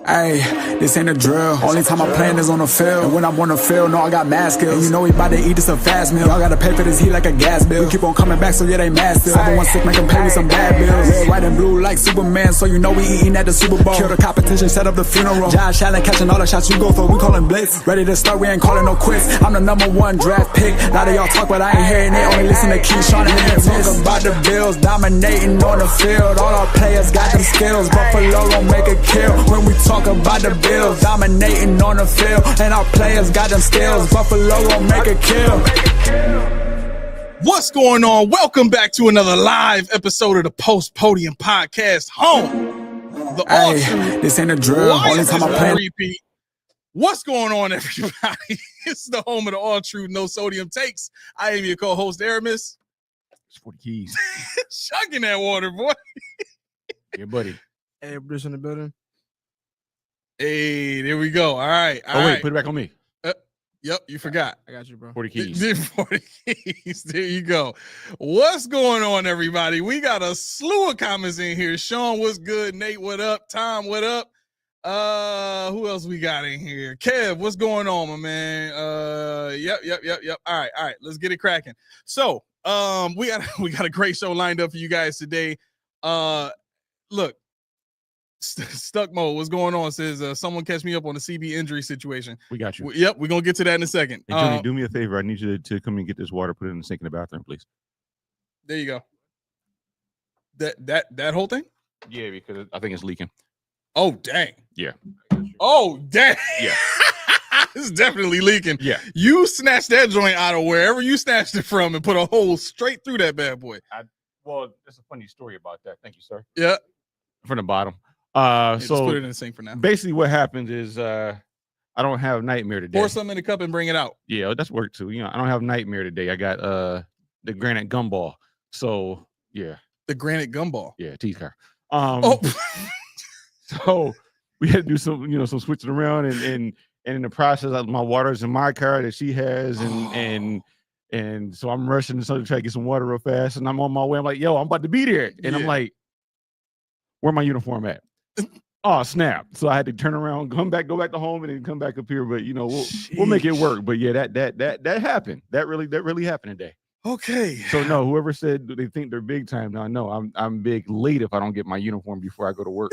Hey, this ain't a drill. Only time I'm playing is on the field. And when I'm on the field, no, I got mad skills. And you know we about to eat this a fast meal. Y'all gotta pay for this heat like a gas bill. We keep on coming back, so yeah, they mad still. 716 make them pay me some bad bills. Red, white, and blue like Superman, so you know we eating at the Super Bowl. Kill the competition, set up the funeral. Josh Allen catching all the shots you go for. We callin' blitz. Ready to start, we ain't calling no quits. I'm the #1 draft pick. A lot of y'all talk, but I ain't hearing it. Only listen to Keyshawn and him. Talk about the Bills, dominating on the field. All our players got them skills. Buffalo gon' make a kill when we talk about the Bills. Dominating on the field, and our players got them skills. Buffalo gon' make a kill. What's going on? Welcome back to another live episode of the Post Podium Podcast. Home, the hey, this ain't a drill. Only time I play. Repeat. What's going on, everybody? It's the home of the all true, no sodium takes. I am your co-host, Aramis. It's 40 keys. Chugging that water, boy. Yeah, buddy. Hey, Bruce in the building. Hey, there we go. All right. Wait, put it back on me. Yep, you forgot. I got you, bro. 40 keys. 40 keys. There you go. What's going on, everybody? We got a slew of comments in here. Sean, what's good? Nate, what up? Tom, what up? Who else we got in here? Kev, what's going on, my man? Yep. All right. Let's get it cracking. So, we got a great show lined up for you guys today. Look. Stuck mode, what's going on? Says someone catch me up on the CB injury situation. We got you. Yep, we're gonna get to that in a second. Hey, Junie, do me a favor. I need you to come and get this water, put it in the sink in the bathroom, please. There you go. That whole thing? Yeah, because I think it's leaking. Oh dang. Yeah. Oh dang. Yeah. It's definitely leaking. Yeah. You snatched that joint out of wherever you snatched it from and put a hole straight through that bad boy. Well, there's a funny story about that. Thank you, sir. Yeah. From the bottom. Just So put it in the sink for now. basically what happens is I don't have nightmare today. Pour some in the cup and bring it out. Yeah, that's work too. You know, I don't have nightmare today. I got the granite gumball. So yeah. The granite gumball. Yeah, teeth car. So we had to do some switching around and in the process, my water's in my car that she has, and so I'm rushing to try to get some water real fast, and I'm on my way. I'm like, yo, I'm about to be there, and I'm like, where my uniform at? Oh snap! So I had to turn around, go back to home, and then come back up here. But we'll make it work. But yeah, that happened. That really happened today. Okay. So no, whoever said they think they're big time, now no, I'm big late if I don't get my uniform before I go to work.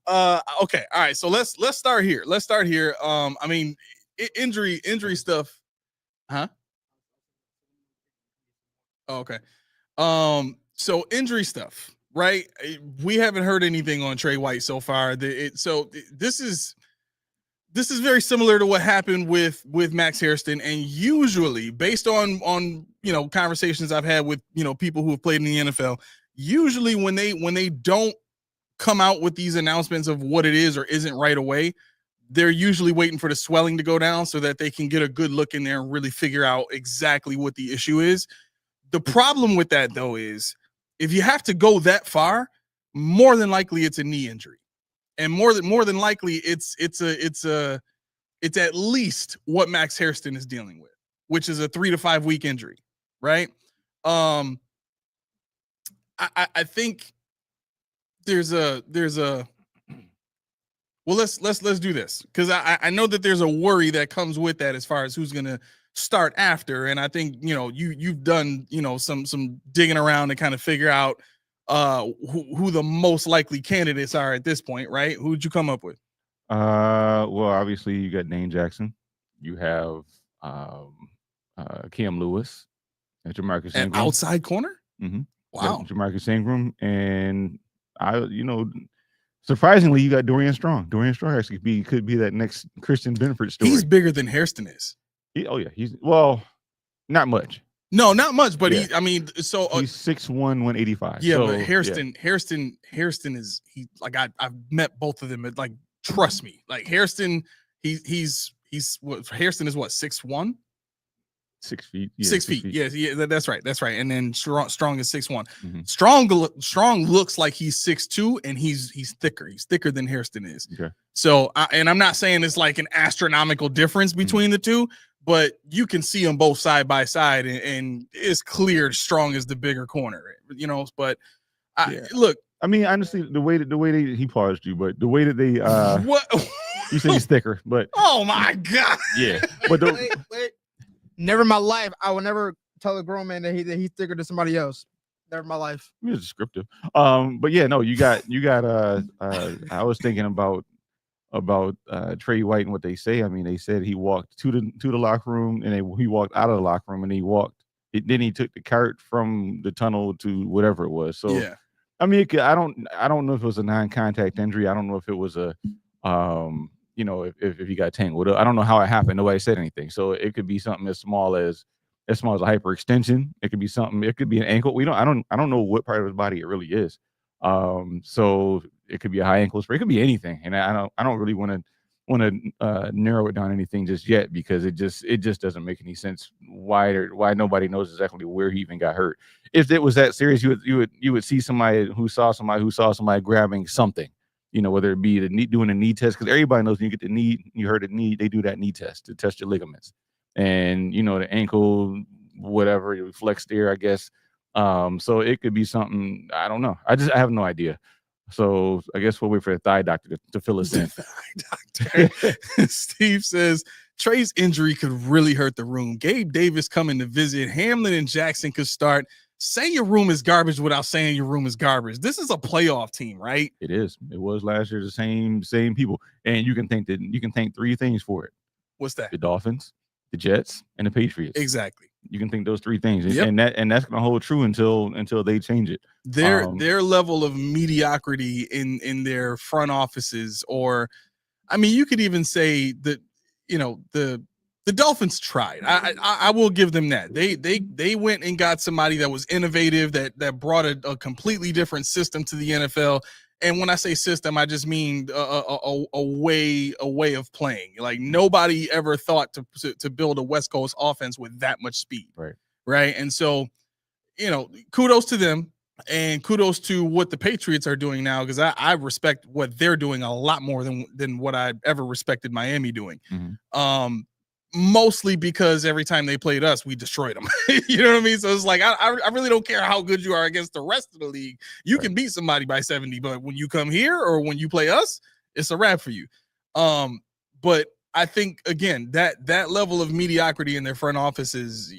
Okay. All right. So let's start here. I mean, injury stuff. Huh? Oh, okay. So injury stuff, right? We haven't heard anything on Trey White so far. So this is very similar to what happened with Max Hairston, and usually based on conversations I've had with people who have played in the NFL, usually when they don't come out with these announcements of what it is or isn't right away, they're usually waiting for the swelling to go down so that they can get a good look in there and really figure out exactly what the issue is. The problem with that though is if you have to go that far, more than likely it's a knee injury. And more than likely, it's at least what Max Hairston is dealing with, which is a 3 to 5 week injury, right? I think there's a well, let's do this because I know that there's a worry that comes with that as far as who's gonna start after, and I think you've done some digging around to kind of figure out who the most likely candidates are at this point, right? Who'd you come up with? Well, obviously you got Dane Jackson, you have Cam Lewis, and Jamarcus Ingram. An outside corner. Mm-hmm. Wow. Jamarcus Ingram, and surprisingly you got Dorian Strong. Dorian Strong actually could be that next Christian Benford story. He's bigger than Hairston is. He's not much. No, not much, but yeah. he's 6'1", 185. Yeah, so, but Hairston is like I've met both of them. Like, trust me, like Hairston, he's what Hairston is what 6'1", 6 feet. Yeah, 6 feet. Yeah, that's right. And then Strong is 6'1". Mm-hmm. Strong looks like he's 6'2", and he's thicker. He's thicker than Hairston is. Okay. So, and I'm not saying it's like an astronomical difference between the two, but you can see them both side by side, and it's clear Strong is the bigger corner, But look, I mean, honestly, the way that he paused you, but the way that they What? you said he's thicker, but Oh my god. yeah. But Wait. Never in my life I will never tell a grown man that he's thicker than somebody else. Never in my life. it's descriptive. But yeah, no, you got I was thinking about Trey White and what they say. I mean, they said he walked to the locker room and he walked out of the locker room and then he took the cart from the tunnel to whatever it was. So Yeah. I mean, I don't know if it was a non-contact injury. I don't know if it was a if he got tangled up. I don't know how it happened. Nobody said anything. So it could be something as small as a hyperextension. It could be something. It could be an ankle. I don't know what part of his body it really is. So it could be a high ankle sprain. It could be anything. And I don't really want to narrow it down anything just yet because it just doesn't make any sense why nobody knows exactly where he even got hurt. If it was that serious, you would see somebody who saw somebody grabbing something. Whether it be doing a knee test, because everybody knows when you get the knee, you hurt a knee, they do that knee test to test your ligaments. And the ankle, whatever, you flex there, I guess. So it could be something. I don't know. I have no idea. So I guess we'll wait for the thigh doctor to fill us in. Doctor. Steve says Trey's injury could really hurt the room. Gabe Davis coming to visit. Hamlin and Jackson could start. Say your room is garbage without saying your room is garbage. This is a playoff team, right? It is. It was last year. The same people, and you can thank three things for it. What's that? The Dolphins, the Jets, and the Patriots. Exactly. You can think those three things, Yep. and that's going to hold true until they change it. Their level of mediocrity in their front offices, or I mean, you could even say that the Dolphins tried. I will give them that. They went and got somebody that was innovative, that brought a completely different system to the NFL. And when I say system, I just mean a way of playing. Like nobody ever thought to build a West Coast offense with that much speed. Right. And so, kudos to them and kudos to what the Patriots are doing now, because I respect what they're doing a lot more than what I ever respected Miami doing. Mm-hmm. Mostly because every time they played us, we destroyed them. You know what I mean? So it's like, I really don't care how good you are against the rest of the league. You can beat somebody by 70, but when you come here or when you play us, it's a wrap for you. But I think, again, that level of mediocrity in their front offices,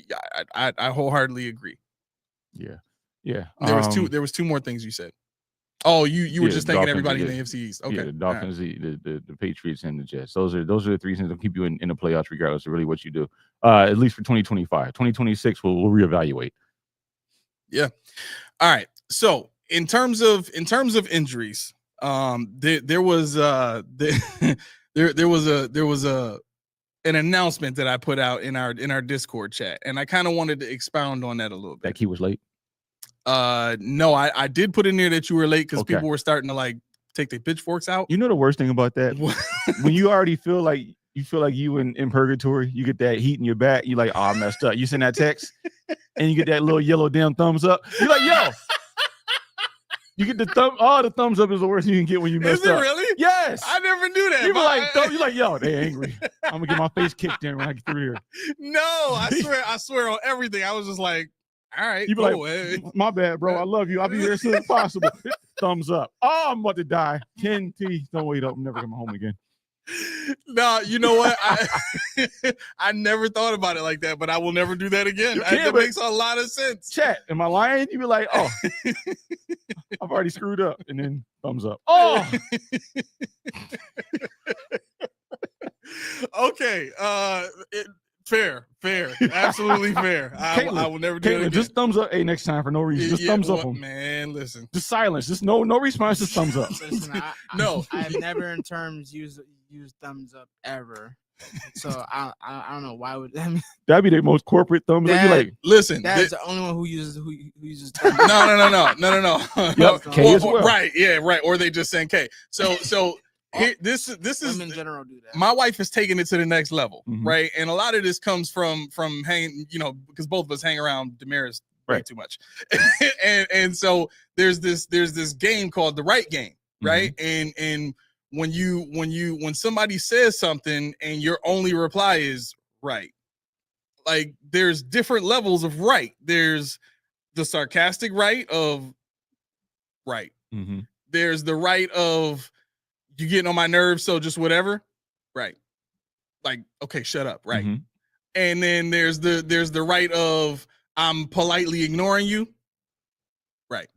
I wholeheartedly agree. Yeah. Yeah. There was two more things you said. Oh, you were just thanking everybody in the AFC East. Okay. Yeah, the Dolphins, the Patriots, and the Jets. Those are the three things that keep you in the playoffs, regardless of really what you do. At least for 2025. 2026, we'll reevaluate. Yeah. All right. So in terms of injuries, there was an announcement that I put out in our Discord chat, and I kind of wanted to expound on that a little bit. That key was late. No, I did put in there that you were late because people were starting to like take their pitchforks out. You know the worst thing about that? When you already feel like you in purgatory, you get that heat in your back, you like, oh, I messed up. You send that text and you get that little yellow damn thumbs up. You're like, yo. You get the thumbs up is the worst you can get when you mess up. Is it really? Yes. I never knew that. You're like, yo, they angry. I'm gonna get my face kicked in when I get through here. No, I swear on everything. I was just like, all right, you be like, my bad, bro. I love you. I'll be here as soon as possible. Thumbs up. Oh, I'm about to die. 10 T. Don't wait up. I'm never coming home again. No, you know what? I never thought about it like that, but I will never do that again. That makes a lot of sense. Chat, am I lying? You be like, oh, I've already screwed up, and then thumbs up. Oh, okay. Fair, absolutely fair. I will never do it again. Just thumbs up. Hey, next time for no reason. Just thumbs up them. Man, listen. Just silence. Just no response. Just thumbs up. Listen, I've never in terms used thumbs up ever. So I don't know why would that. That'd be the most corporate thumbs up. You like, listen. That's the only one who uses thumbs up. No. Yep, K as well. Right. Yeah. Right. Or they just saying K. So. This is in general do that. My wife is taking it to the next level, mm-hmm. right? And a lot of this comes from hanging, because both of us hang around Damaris way too much, and so there's this game called the right game, right? Mm-hmm. And when somebody says something and your only reply is right, like there's different levels of right. There's the sarcastic right of right. Mm-hmm. There's the right of you getting on my nerves, so just whatever. Right. Like, okay, shut up. Right. Mm-hmm. And then there's the right of I'm politely ignoring you. Right.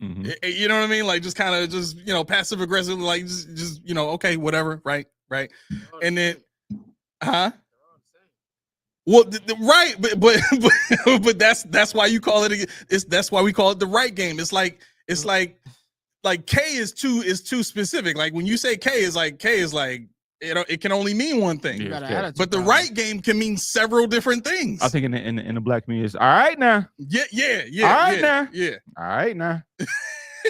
Mm-hmm. You know what I mean? Like just kind of just, passive aggressive, like just, okay, whatever. Right. Right. And then, well, right. But that's why you call it. That's why we call it the right game. It's like K is too specific. Like when you say K is like, it can only mean one thing. Yeah, but the right game can mean several different things. I think in the black community is all right now. Yeah. All right now. Yeah. All right now.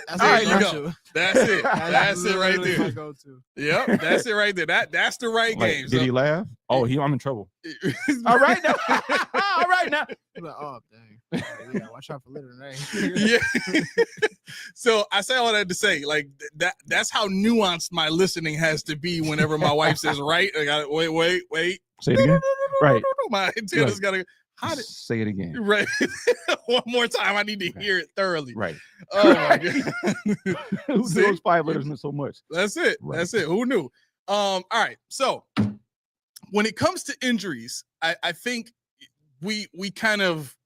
That's There you you go. go. That's it. That's it right there. Go-to. Yep, that's it right there. That's the right Like, game. did he laugh? Oh, I'm in trouble. All right now. All right now. Like, oh dang. Yeah, watch out for litter today. Yeah. So I say all that to say, like that's how nuanced my listening has to be whenever my wife says right. I got wait. Say it again. Right. My antenna's gotta say it again. Right. One more time. I need to hear it thoroughly. Right. Oh my god. Who those 5 letters meant so much? That's it. Right. That's it. Who knew? All right. So when it comes to injuries, I think we kind of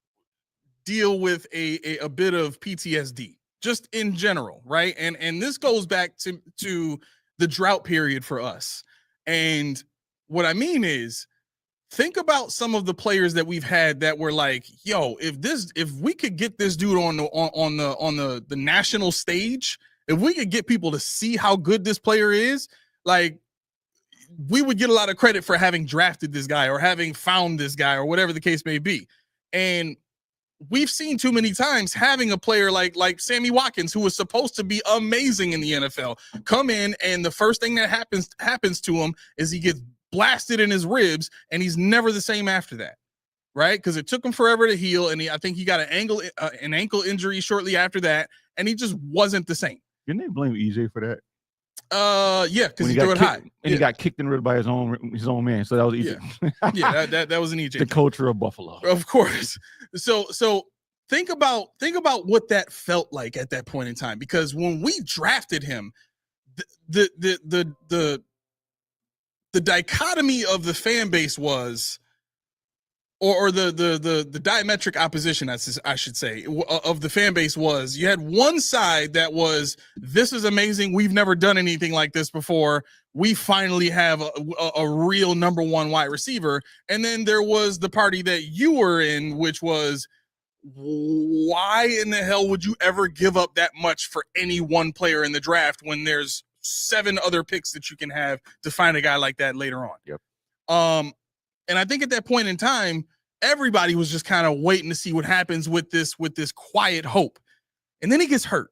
deal with a bit of PTSD just in general, right? And this goes back to the drought period for us. And what I mean is, think about some of the players that we've had that were like, yo, if we could get this dude on the national stage, if we could get people to see how good this player is, like we would get a lot of credit for having drafted this guy or having found this guy or whatever the case may be. And we've seen too many times having a player like Sammy Watkins, who was supposed to be amazing in the NFL, come in and the first thing that happens to him is he gets blasted in his ribs and he's never the same after that, right? Because it took him forever to heal, and I think he got an ankle injury shortly after that, and he just wasn't the same. Didn't they blame EJ for that? Yeah, because he threw it high, and he got kicked in the rib by his own man. So that was EJ. Yeah, that was an EJ. The culture of Buffalo, of course. So think about what that felt like at that point in time, because when we drafted him, the dichotomy of the fan base was, or the diametric opposition, I should say, of the fan base was, you had one side that was, this is amazing, we've never done anything like this before, we finally have a real number one wide receiver. And then there was the party that you were in, which was, why in the hell would you ever give up that much for any one player in the draft when there's 7 other picks that you can have to find a guy like that later on? Yep. And I think at that point in time, everybody was just kind of waiting to see what happens with this quiet hope. And then he gets hurt.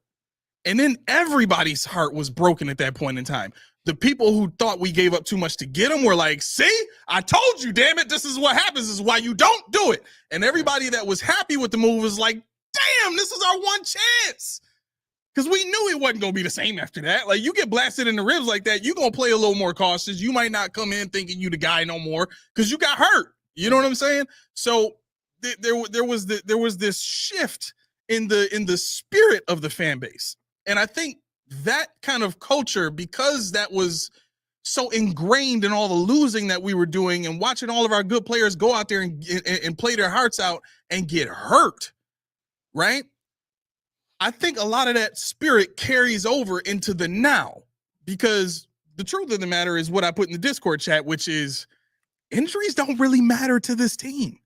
And then everybody's heart was broken at that point in time. The people who thought we gave up too much to get him were like, see, I told you, damn it, this is what happens. This is why you don't do it. And everybody that was happy with the move was like, damn, this is our one chance. Because we knew it wasn't going to be the same after that. Like, you get blasted in the ribs like that, you're going to play a little more cautious. You might not come in thinking you the guy no more because you got hurt. You know what I'm saying? So there was this shift in the spirit of the fan base. And I think that kind of culture, because that was so ingrained in all the losing that we were doing and watching all of our good players go out there and play their hearts out and get hurt, right? I think a lot of that spirit carries over into the now, because the truth of the matter is what I put in the Discord chat, which is injuries don't really matter to this team.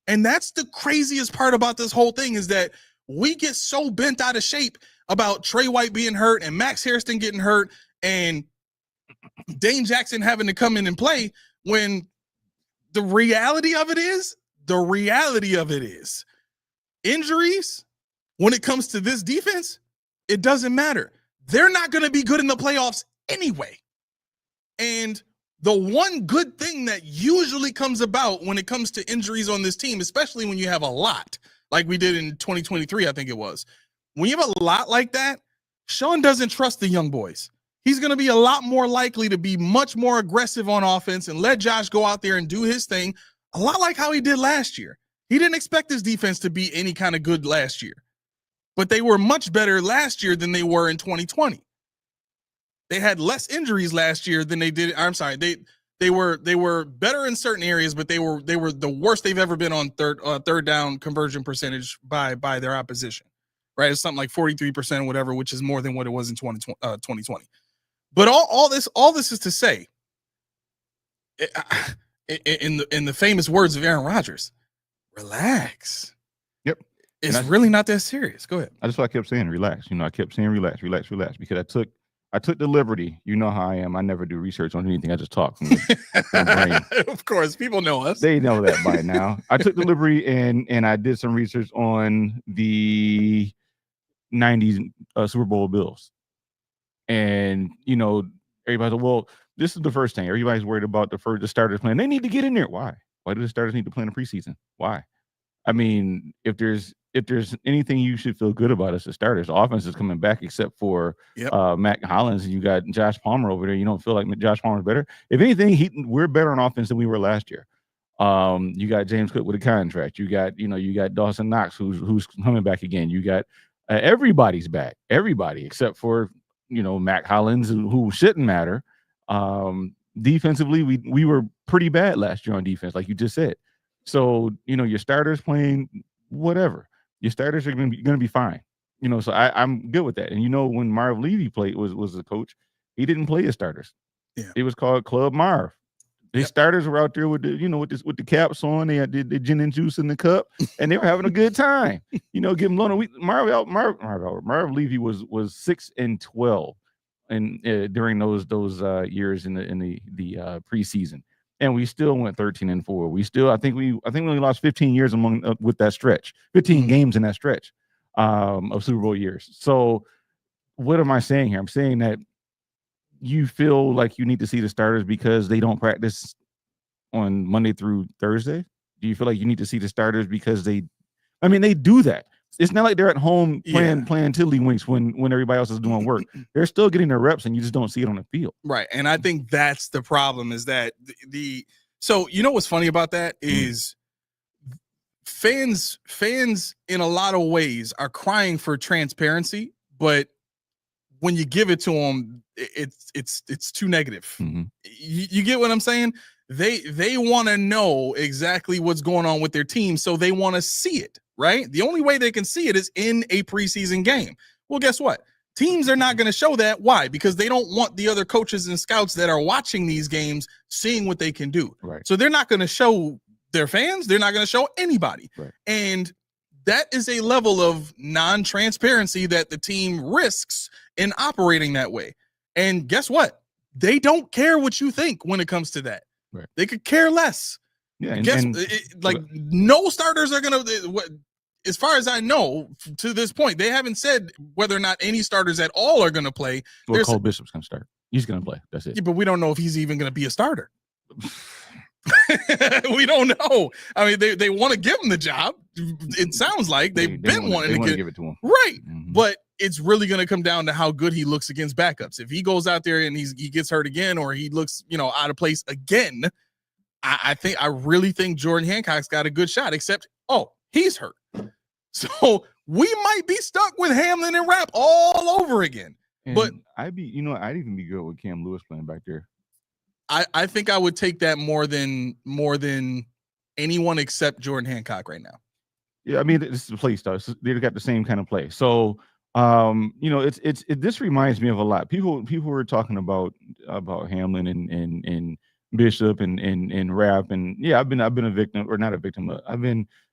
And that's the craziest part about this whole thing, is that we get so bent out of shape about Trey White being hurt and Max Hairston getting hurt and Dane Jackson having to come in and play, when the reality of it is injuries, when it comes to this defense, it doesn't matter. They're not going to be good in the playoffs anyway. And the one good thing that usually comes about when it comes to injuries on this team, especially when you have a lot, like we did in 2023, I think it was, when you have a lot like that, Sean doesn't trust the young boys. He's going to be a lot more likely to be much more aggressive on offense and let Josh go out there and do his thing, a lot like how he did last year. He didn't expect his defense to be any kind of good last year. but they were much better last year than they were in 2020. They had less injuries last year than they did. I'm sorry, they were better in certain areas, but they were the worst they've ever been on third down conversion percentage by their opposition. Right, it's something like 43% or whatever, which is more than what it was in 2020. But all this is to say, in the famous words of Aaron Rodgers, relax. Yep. It's really not that serious. Go ahead. That's why I kept saying relax. I kept saying relax, because I took the liberty. You know how I am. I never do research on anything. I just talk from my brain. Of course, people know us. They know that by now. I took the liberty and I did some research on the 90s Super Bowl Bills. And, everybody's like, well, this is the first thing. Everybody's worried about the starters playing. They need to get in there. Why? Why do the starters need to play in the preseason? Why? I mean, if there's anything you should feel good about, it's the starters. The offense is coming back, except for Matt Hollins, and you got Josh Palmer over there. You don't feel like Josh Palmer's better. If anything, we're better on offense than we were last year. You got James Cook with a contract. You got Dawson Knox who's coming back again. You got everybody's back. Everybody except for Matt Hollins, who shouldn't matter. Defensively, we were pretty bad last year on defense, like you just said. So your starters playing whatever. Your starters are going to be fine. So I'm good with that. And when Marv Levy was the coach, he didn't play his starters. Yeah. It was called Club Marv. His starters were out there with the caps on. They had the gin and juice in the cup, and they were having a good time. Give them Marv Levy was 6-12, and during those years in the preseason. And we still went 13-4. I think we only lost 15 years with that stretch, 15 games in that stretch of Super Bowl years. So what am I saying here? I'm saying that you feel like you need to see the starters because they don't practice on Monday through Thursday. Do you feel like you need to see the starters because they do that? It's not like they're at home playing tiddlywinks when everybody else is doing work. They're still getting their reps, and you just don't see it on the field. Right, and I think that's the problem. Is that so what's funny about that is fans in a lot of ways are crying for transparency, but when you give it to them, it's too negative. Mm-hmm. You get what I'm saying? They want to know exactly what's going on with their team, so they want to see it. Right? The only way they can see it is in a preseason game. Well, guess what? Teams are not going to show that. Why? Because they don't want the other coaches and scouts that are watching these games seeing what they can do. Right. So they're not going to show their fans. They're not going to show anybody. Right. And that is a level of non-transparency that the team risks in operating that way. And guess what? They don't care what you think when it comes to that. Right. They could care less. Yeah, no starters are gonna. As far as I know, to this point, they haven't said whether or not any starters at all are gonna play. Well, Cole Bishop's gonna start. He's gonna play. That's it. Yeah, but we don't know if he's even gonna be a starter. We don't know. I mean, they want to give him the job. It sounds like they've been wanting to give it to him, right? Mm-hmm. But it's really going to come down to how good he looks against backups. If he goes out there and he gets hurt again, or he looks out of place again. I really think Jordan Hancock's got a good shot, except, he's hurt. So we might be stuck with Hamlin and Rapp all over again. And but I'd even be good with Cam Lewis playing back there. I think I would take that more than anyone except Jordan Hancock right now. Yeah, I mean, this is the play style. They've got the same kind of play. So this reminds me of a lot. People were talking about Hamlin and Bishop and Rapp, and I've been a victim, or not a victim.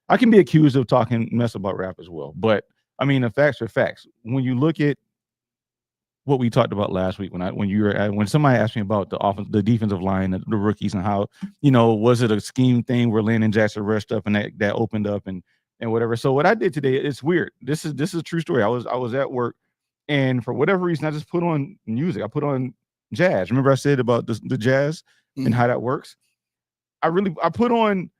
I can be accused of talking mess about Rapp as well. But I mean, the facts are facts. When you look at what we talked about last week, when somebody asked me about the defensive line, the rookies, and how was it a scheme thing where Landon Jackson rushed up and that opened up and whatever. So what I did today, it's weird. This is a true story. I was at work, and for whatever reason, I just put on music. I put on jazz. Remember I said about the jazz and how that works? I put on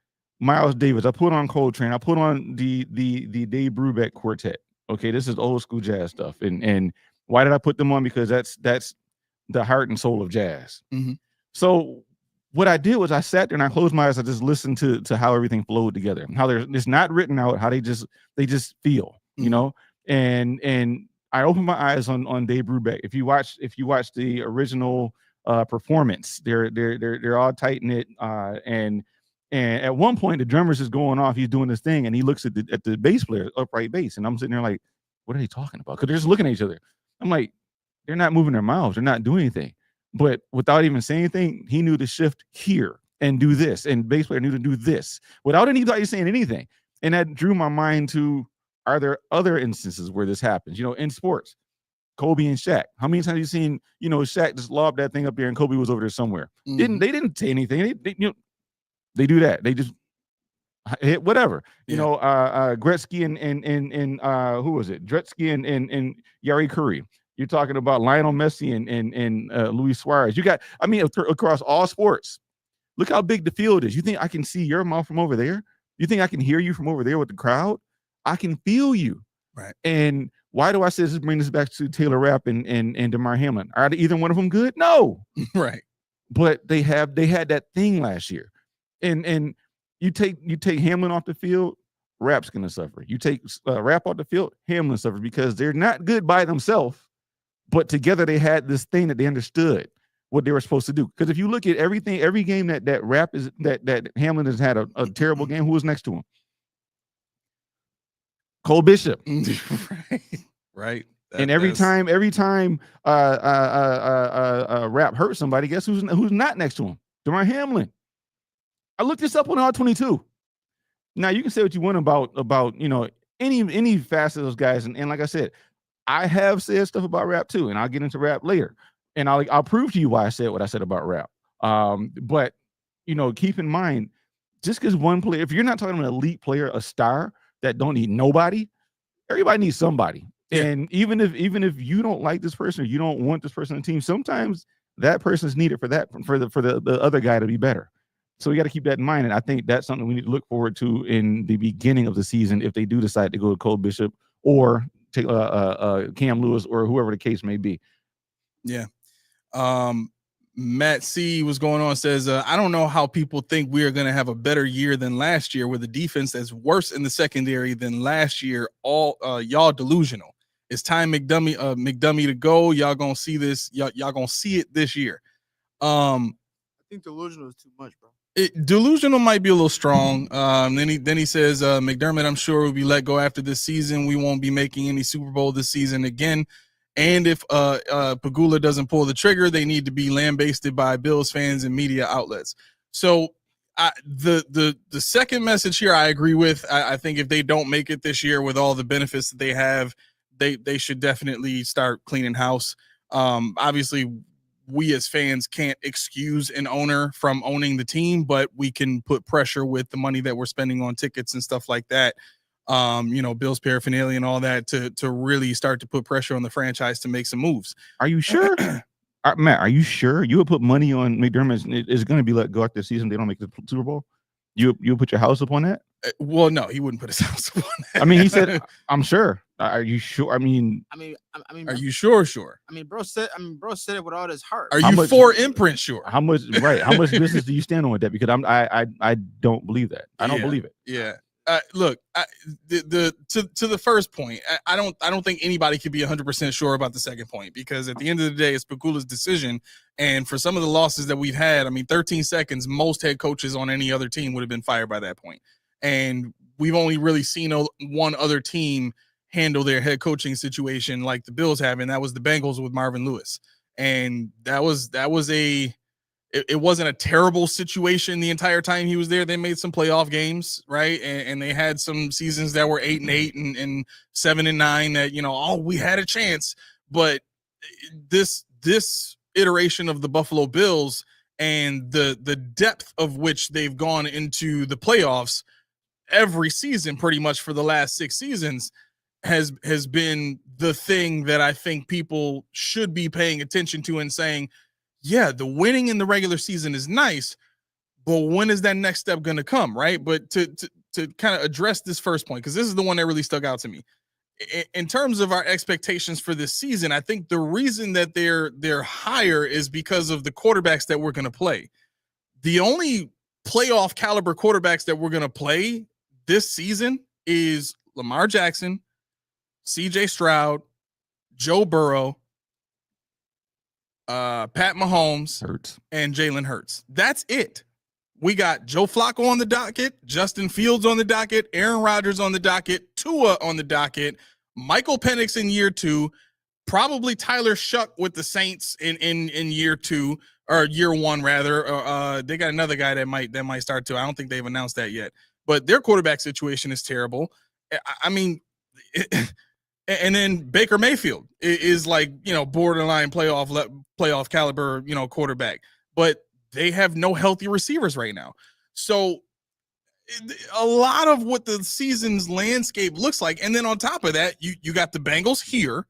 Miles Davis. I put on Coltrane. I put on the Dave Brubeck Quartet. Okay, this is old school jazz stuff. And why did I put them on? Because that's the heart and soul of jazz. Mm-hmm. So what I did was I sat there and I closed my eyes. I just listened to how everything flowed together, how it's not written out, how they just feel. Mm-hmm. And I opened my eyes on Dave Brubeck. If you watch the original performance, they're all tight knit, and at one point the drummer's just going off. He's doing this thing, and he looks at the bass player, upright bass, and I'm sitting there like, what are they talking about? Because they're just looking at each other. I'm like, they're not moving their mouths, they're not doing anything. But without even saying anything, he knew to shift here and do this, and bass player knew to do this without anybody saying anything. And that drew my mind to, are there other instances where this happens? In sports, Kobe and Shaq. How many times have you seen, Shaq just lobbed that thing up there and Kobe was over there somewhere? Mm-hmm. They didn't say anything. They do that. They just hit whatever. Gretzky and who was it? Gretzky and Yari Curry. You're talking about Lionel Messi and Luis Suarez. Across all sports. Look how big the field is. You think I can see your mouth from over there? You think I can hear you from over there with the crowd? I can feel you. Right. And why do I say this? Bring this back to Taylor Rapp and DeMar Hamlin. Are either one of them good? No. Right. But they had that thing last year. And you take Hamlin off the field, Rapp's gonna suffer. You take Rapp off the field, Hamlin suffers, because they're not good by themselves, but together they had this thing that they understood what they were supposed to do. Because if you look at every game that Rapp is that Hamlin has had a terrible game, who was next to him? Cole Bishop. Right. And every time Rapp hurt somebody, guess who's not next to him? DeMar Hamlin. I looked this up on R22. Now you can say what you want about any facet of those guys, and like I said, I have said stuff about Rapp too, and I'll get into Rapp later, and I'll prove to you why I said what I said about Rapp. But keep in mind, just because one player, if you're not talking about an elite player, a star that don't need nobody, everybody needs somebody. Yeah. And even if you don't like this person or you don't want this person on the team, sometimes that person is needed for the other guy to be better. So we got to keep that in mind. And I think that's something we need to look forward to in the beginning of the season if they do decide to go to Cole Bishop or take Cam Lewis or whoever the case may be. Yeah. Matt C was going on, says, I don't know how people think we are going to have a better year than last year with a defense that's worse in the secondary than last year. All y'all delusional. It's time McDummy to go. Y'all gonna see this. Y'all gonna see it this year. I think delusional is too much, bro. Delusional might be a little strong. Then he says, McDermott, I'm sure will be let go after this season. We won't be making any Super Bowl this season again. And if Pegula doesn't pull the trigger, they need to be lambasted by Bills fans and media outlets. So the second message here, I agree with. I think if they don't make it this year with all the benefits that they have, they should definitely start cleaning house. Obviously, we as fans can't excuse an owner from owning the team, but we can put pressure with the money that we're spending on tickets and stuff like that. Bills paraphernalia and all that to really start to put pressure on the franchise to make some moves. Are you sure? Matt, are you sure you would put money on McDermott is going to be let go after the season? They don't make the Super Bowl. You put your house up on that? Well, no, he wouldn't put his house up on that. I mean, he said, "I'm sure." Are you sure? I mean, are you sure? I mean, bro said it with all his heart. Are you for imprint sure? How much? Right? How much business do you stand on with that? Because I don't believe that. I don't believe it. Yeah. Look, to the first point, I don't think anybody could be 100% sure about the second point, because at the end of the day, it's Pegula's decision. And for some of the losses that we've had, 13 seconds, most head coaches on any other team would have been fired by that point. And we've only really seen one other team handle their head coaching situation like the Bills have, and that was the Bengals with Marvin Lewis. And it wasn't a terrible situation the entire time he was there. They made some playoff games, right? And they had some seasons that were 8-8 and 7-9 that, we had a chance. But this iteration of the Buffalo Bills and the depth of which they've gone into the playoffs every season pretty much for the last 6 seasons has been the thing that I think people should be paying attention to and saying, yeah, the winning in the regular season is nice, but when is that next step going to come, right? But to kind of address this first point, because this is the one that really stuck out to me. In terms of our expectations for this season, I think the reason that they're higher is because of the quarterbacks that we're going to play. The only playoff caliber quarterbacks that we're going to play this season is Lamar Jackson, CJ Stroud, Joe Burrow, Pat Mahomes, Hurts, and Jalen Hurts. That's it. We got Joe Flacco on the docket, Justin Fields on the docket, Aaron Rodgers on the docket, Tua on the docket, Michael Penix in year 2, probably Tyler Shuck with the Saints in year 2 or year 1 rather. They got another guy that might start too. I don't think they've announced that yet. But their quarterback situation is terrible. I mean, and then Baker Mayfield is like, borderline playoff caliber, quarterback. But they have no healthy receivers right now. So a lot of what the season's landscape looks like. And then on top of that, you got the Bengals here.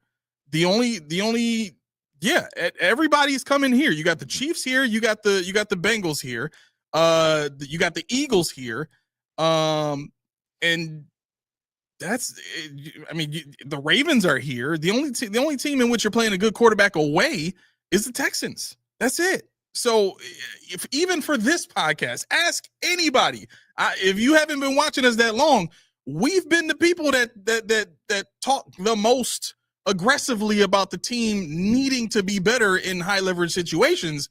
Everybody's coming here. You got the Chiefs here. You got the Bengals here. You got the Eagles here. And that's, the Ravens are here. The only team in which you're playing a good quarterback away is the Texans. That's it. So if even for this podcast, ask anybody. If you haven't been watching us that long, we've been the people that talk the most aggressively about the team needing to be better in high leverage situations.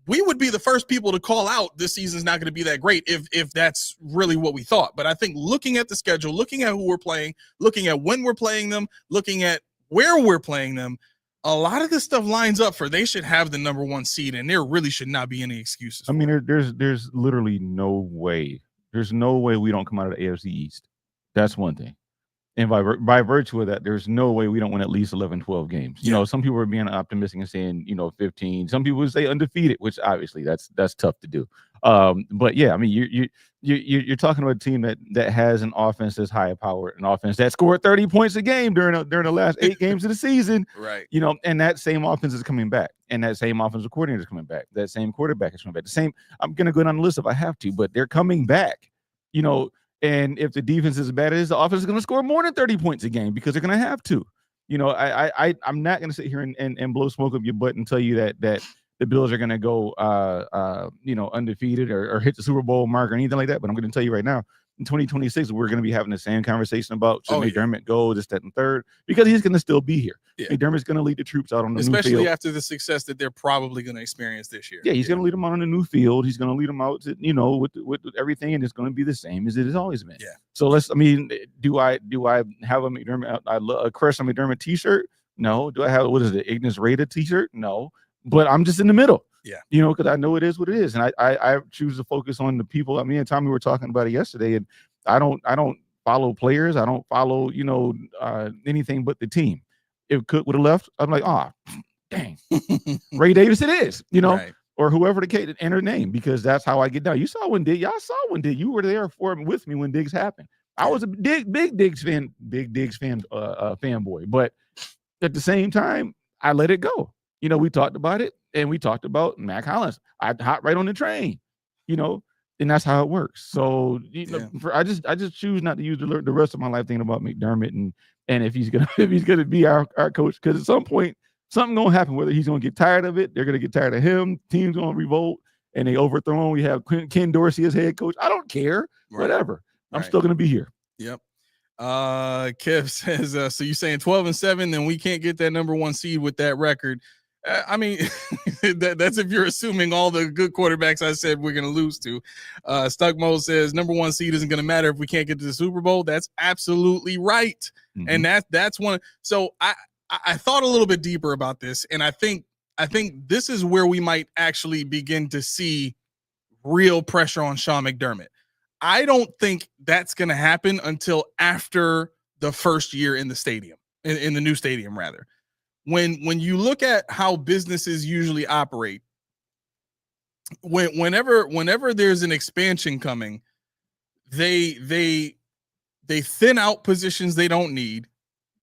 We would be the first people to call out this season's not going to be that great if that's really what we thought. But I think looking at the schedule, looking at who we're playing, looking at when we're playing them, looking at where we're playing them, a lot of this stuff lines up for they should have the number 1 seed, and there really should not be any excuses. I mean, there's literally no way. There's no way we don't come out of the AFC East. That's one thing. And by virtue of that, there's no way we don't win at least 11, 12 games. You know, some people are being optimistic and saying, 15. Some people would say undefeated, which obviously that's tough to do. But yeah, I mean, you're talking about a team that has an offense that's high power, an offense that scored 30 points a game during the last 8 games of the season. Right. And that same offense is coming back, and that same offensive coordinator is coming back. That same quarterback is coming back. I'm going to go down the list if I have to, but they're coming back. And if the defense is as bad as the offense is going to score more than 30 points a game because they're going to have to. I'm not going to sit here and blow smoke up your butt and tell you that the Bills are going to go undefeated or hit the Super Bowl mark or anything like that. But I'm going to tell you right now, in 2026, we're going to be having the same conversation about should McDermott go, this, that, and third, because he's going to still be here. Yeah. McDermott's going to lead the troops out on the new field. Especially after the success that they're probably going to experience this year. Yeah, he's going to lead them out on the new field. He's going to lead them out, with everything, and it's going to be the same as it has always been. Yeah. So do I have a McDermott, a crush on McDermott t-shirt? No. Do I have, Ignis Rada t-shirt? No. But I'm just in the middle. Yeah. Because I know it is what it is. And I choose to focus on the people. I mean, and Tommy were talking about it yesterday, and I don't follow players. I don't follow, anything but the team. If Cook would have left, I'm like, dang. Ray Davis it is, right. Or whoever the case enter name, because that's how I get down. Y'all saw when Diggs, you were there with me when Diggs happened. I was a big Diggs fan, fanboy. But at the same time, I let it go. We talked about it, and we talked about Mac Hollins. I hop right on the train, and that's how it works. So I just choose not to use the rest of my life thinking about McDermott and if he's gonna be our coach, because at some point something gonna happen. Whether he's gonna get tired of it, they're gonna get tired of him. Team's gonna revolt and they overthrow him. We have Ken Dorsey as head coach. I don't care. Right. Whatever. I'm still gonna be here. Yep. Kev says, so you're saying 12-7, then we can't get that number 1 seed with that record. I mean, that's if you're assuming all the good quarterbacks I said we're going to lose to. Stuckmo says number 1 seed isn't going to matter if we can't get to the Super Bowl. That's absolutely right. Mm-hmm. And that's one. So I thought a little bit deeper about this, and I think this is where we might actually begin to see real pressure on Sean McDermott. I don't think that's going to happen until after the first year in the stadium, in the new stadium, rather. When you look at how businesses usually operate, whenever there's an expansion coming, they thin out positions they don't need.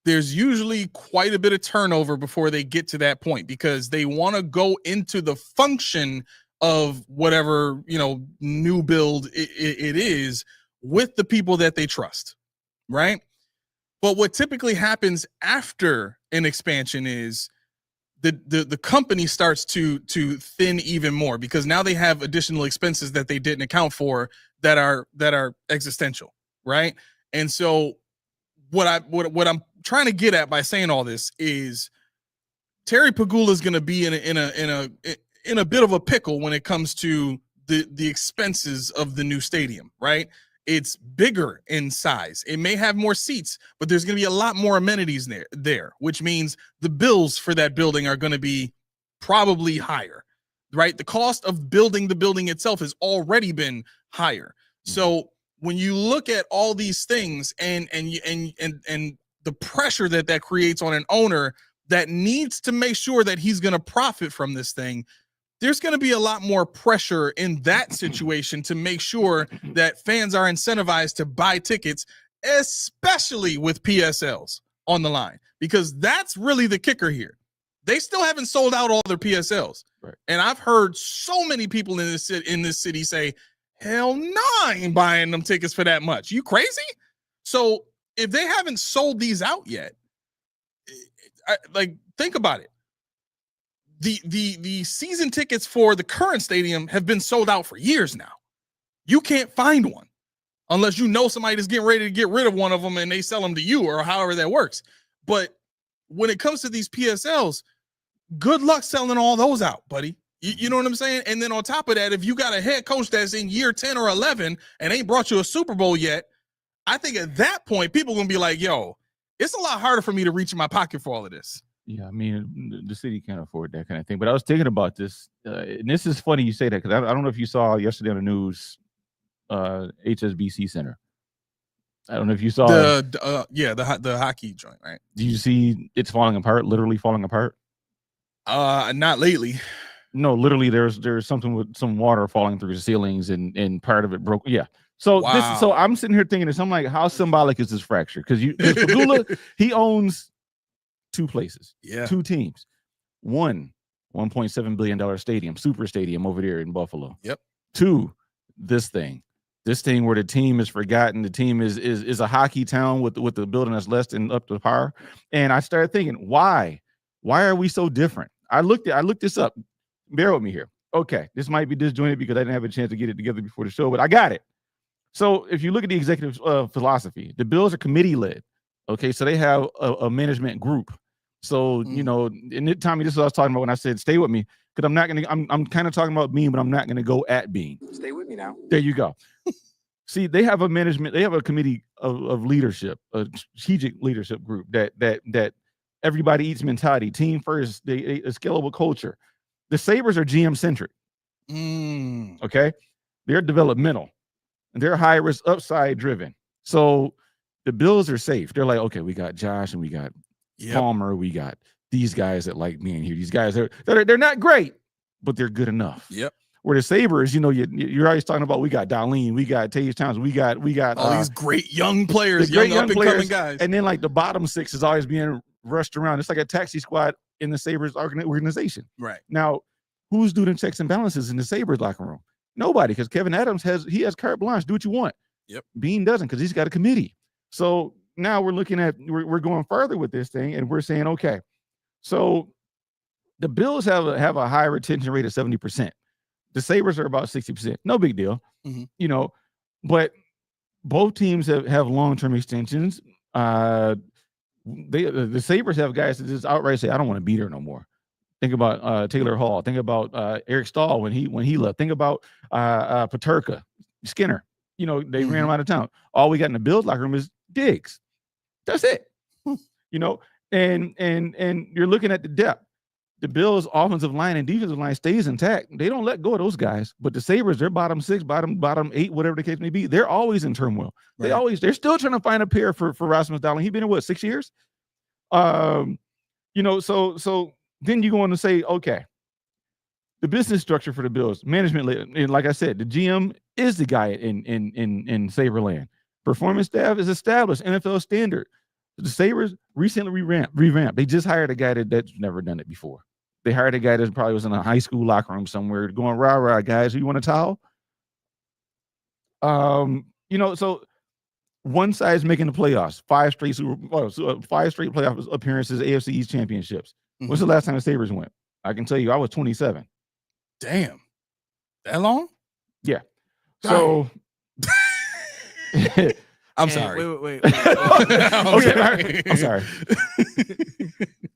There's usually quite a bit of turnover before they get to that point, because they want to go into the function of whatever new build it is with the people that they trust, right? But what typically happens after an expansion is the company starts to thin even more, because now they have additional expenses that they didn't account for that are existential, right? And so what trying to get at by saying all this is Terry Pegula is going to be in a bit of a pickle when it comes to the expenses of the new stadium, right? It's bigger in size. It may have more seats, but there's going to be a lot more amenities there, which means the bills for that building are going to be probably higher, right? The cost of building the building itself has already been higher. So when you look at all these things and the pressure that creates on an owner that needs to make sure that he's going to profit from this thing, there's going to be a lot more pressure in that situation to make sure that fans are incentivized to buy tickets, especially with PSLs on the line, because that's really the kicker here. They still haven't sold out all their PSLs. Right. And I've heard so many people in this city say, hell no, I ain't buying them tickets for that much. You crazy? So if they haven't sold these out yet, think about it. The season tickets for the current stadium have been sold out for years now. You can't find one unless you know somebody that's getting ready to get rid of one of them and they sell them to you or however that works. But when it comes to these PSLs, good luck selling all those out, buddy. You know what I'm saying? And then on top of that, if you got a head coach that's in year 10 or 11 and ain't brought you a Super Bowl yet, I think at that point, people are going to be like, yo, it's a lot harder for me to reach in my pocket for all of this. Yeah, I mean, the city can't afford that kind of thing. But I was thinking about this, and this is funny you say that, because I don't know if you saw yesterday on the news, HSBC Center. I don't know if you saw the hockey joint, right? Do you see it's falling apart, literally falling apart? Not lately. No, literally, there's something with some water falling through the ceilings, and part of it broke. Yeah. So wow. So I'm sitting here thinking this. I'm like, how symbolic is this fracture? Because Pegula, he owns two places, two teams. One, $1.7 billion stadium, super stadium over there in Buffalo. Yep. Two, this thing where the team is forgotten. The team is a hockey town with the building that's less than up to par. And I started thinking, why are we so different? I looked this up. Bear with me here. Okay, this might be disjointed because I didn't have a chance to get it together before the show, but I got it. So if you look at the executive philosophy, the Bills are committee led. Okay, so they have a management group. So, you know, and Tommy, this is what I was talking about when I said stay with me, because I'm kind of talking about Bean, but I'm not going to go at Bean. Stay with me now. There you go. See, they have a committee of leadership, a strategic leadership group that everybody eats mentality, team first, a scalable culture. The Sabres are GM centric. Okay, they're developmental, and they're high risk, upside driven. So the Bills are safe. They're like, okay, we got Josh and we got Palmer. We got these guys that like being here. These guys they're not great, but they're good enough. Yep. Where the Sabres, you know, you're always talking about, we got Darlene, we got Tage Towns, we got all these great young players, young up and coming guys, and then like the bottom six is always being rushed around. It's like a taxi squad in the Sabres organization. Right now, who's doing checks and balances in the Sabres locker room? Nobody, because Kevin Adams has carte blanche. Do what you want. Yep. Bean doesn't, because he's got a committee. So now we're looking at we're going further with this thing, and we're saying, okay, so the Bills have a high retention rate of 70%. The Sabres are about 60%. No big deal, you know. But both teams have long-term extensions. The Sabres have guys that just outright say, I don't want to be there no more. Think about Taylor Hall. Think about Eric Stahl when he left. Think about Paterka, Skinner. You know, they ran him out of town. All we got in the Bills locker room is Diggs. That's it. You know, and you're looking at the depth. The Bills' offensive line and defensive line stays intact. They don't let go of those guys. But the Sabres, they're bottom six, bottom eight, whatever the case may be. They're always in turmoil. Right. They're still trying to find a pair for Rasmus Dahlin. He's been in what, 6 years? You know, so then you go on to say, okay, the business structure for the Bills, management, and like I said, the GM is the guy in Saberland. Performance staff is established, NFL standard. The Sabres recently revamped. They just hired a guy that's never done it before. They hired a guy that probably was in a high school locker room somewhere going, rah, guys, you want a towel? You know, so one side's making the playoffs, 5 straight playoff appearances, AFC East championships. When's the last time the Sabres went? I can tell you, I was 27. Damn. That long? Yeah. So I'm sorry. Wait. Okay, I'm sorry.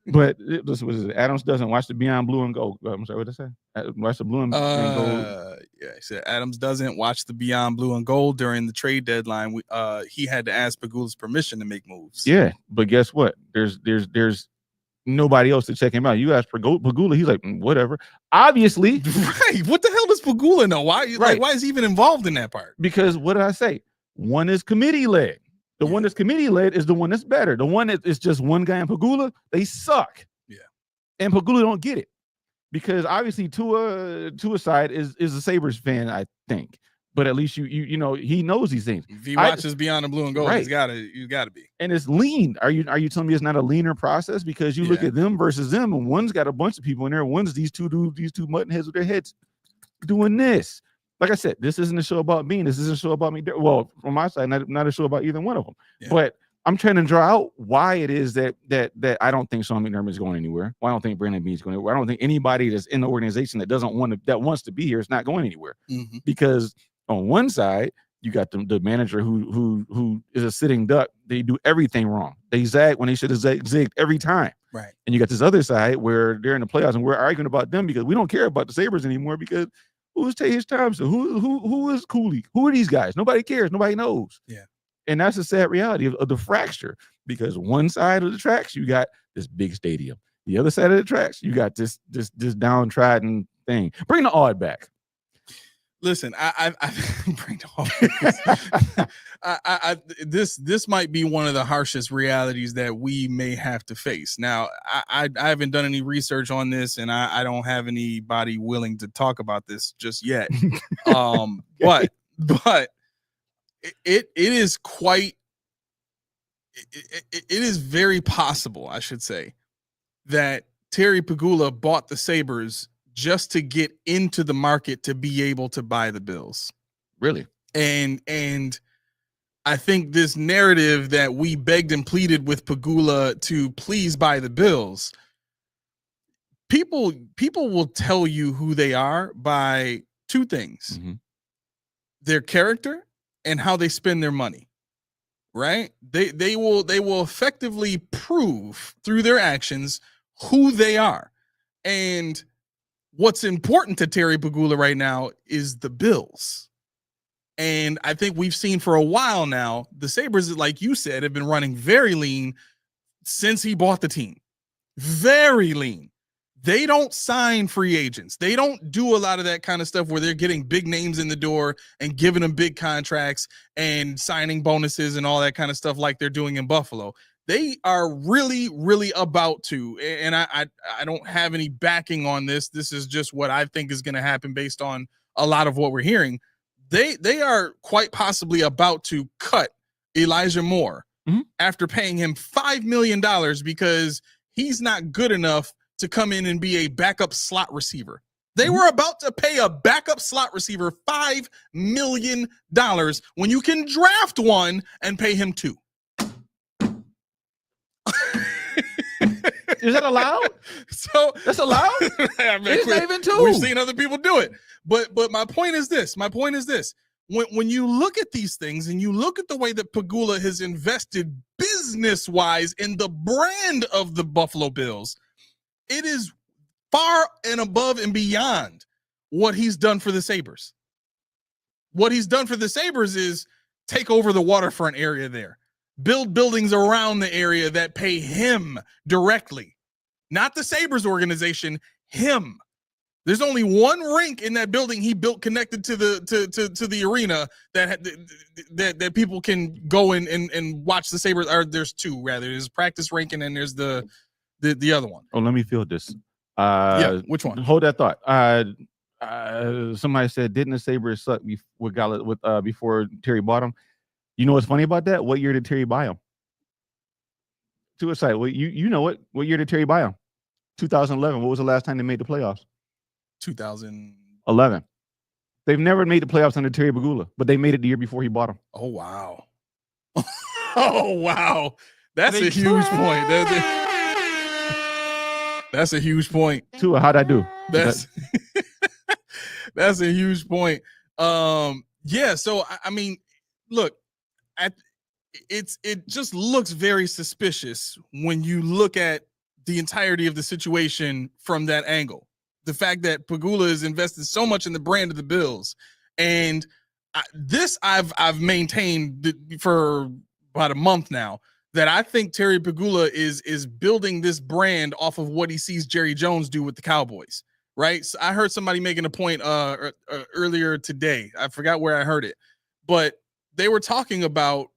But this was it. Adams doesn't watch the Beyond Blue and Gold. I'm sorry, what did I say? Watch the Blue and Gold. Yeah, he said Adams doesn't watch the Beyond Blue and Gold during the trade deadline. He had to ask Pagula's permission to make moves. Yeah, but guess what? There's nobody else to check him out. You ask Pagula, he's like, whatever. Obviously, right. What the hell does Pagula know? Why? Right. Like, why is he even involved in that part? Because what did I say? One is committee led. The one that's committee led is the one that's better. The one that is just one guy in Pagula, they suck. Yeah. And Pagula don't get it. Because obviously Tua side is a Sabres fan, I think. But at least you know he knows these things. If he watches Beyond the Blue and Gold, Right. you gotta be. And it's lean. Are you telling me it's not a leaner process? Because you look at them versus them, and one's got a bunch of people in there. One's these two mutton heads with their heads doing this. Like I said, this isn't a show about me. This isn't a show about me. Well, from my side, not a show about either one of them. Yeah. But I'm trying to draw out why it is that I don't think Sean McDermott is going anywhere. Why I don't think Brandon Beane's going anywhere. I don't think anybody that's in the organization that wants to be here is not going anywhere. Mm-hmm. Because on one side, you got the manager who is a sitting duck. They do everything wrong. They zag when they should have zigged every time. Right. And you got this other side where they're in the playoffs and we're arguing about them because we don't care about the Sabres anymore because who's Tavius Thompson? Who is Cooley? Who are these guys? Nobody cares. Nobody knows. Yeah. And that's a sad reality of the fracture because one side of the tracks, you got this big stadium. The other side of the tracks, you got this downtrodden thing. Bring the odd back. Listen, I bring the odd. This might be one of the harshest realities that we may have to face. Now, I haven't done any research on this, and I don't have anybody willing to talk about this just yet. But it is quite. It is very possible, I should say, that Terry Pagula bought the Sabres just to get into the market to be able to buy the Bills. Really? And I think this narrative that we begged and pleaded with Pagula to please buy the Bills, people will tell you who they are by two things. Mm-hmm. Their character and how they spend their money. Right? They will effectively prove through their actions who they are. And what's important to Terry Pagula right now is the Bills. And I think we've seen for a while now, the Sabres, like you said, have been running very lean since he bought the team. Very lean. They don't sign free agents. They don't do a lot of that kind of stuff where they're getting big names in the door and giving them big contracts and signing bonuses and all that kind of stuff like they're doing in Buffalo. They are really, really about to, and I don't have any backing on this. This is just what I think is going to happen based on a lot of what we're hearing. They are quite possibly about to cut Elijah Moore after paying him $5 million because he's not good enough to come in and be a backup slot receiver. They were about to pay a backup slot receiver $5 million when you can draft one and pay him $2 million. Is that allowed? So that's allowed? It's not even $2 million. We've seen other people do it. But my point is this. When you look at these things and you look at the way that Pagula has invested business-wise in the brand of the Buffalo Bills, it is far and above and beyond what he's done for the Sabres. What he's done for the Sabres is take over the waterfront area there. Build buildings around the area that pay him directly. Not the Sabres organization, him. There's only one rink in that building he built connected to the arena that people can go in and watch the Sabres. Or there's two, rather. There's a practice rink and then there's the other one. Oh, let me feel this. Yeah, which one? Hold that thought. Somebody said, didn't the Sabres suck before Terry bought him? You know what's funny about that? What year did Terry buy him? To a side. Well, you know what? What year did Terry buy him? 2011. What was the last time they made the playoffs? 2011. They've never made the playoffs under Terry Pagula, but they made it the year before he bought him. Oh, wow. Oh, wow. That's a huge point. That's a huge point. Tua, how'd I do? That's a huge point. Yeah, so I mean, look, it just looks very suspicious when you look at the entirety of the situation from that angle. The fact that Pegula has invested so much in the brand of the Bills, and I've maintained for about a month now that I think Terry Pegula is building this brand off of what he sees Jerry Jones do with the Cowboys. Right? So I heard somebody making a point earlier today. I forgot where I heard it, but they were talking about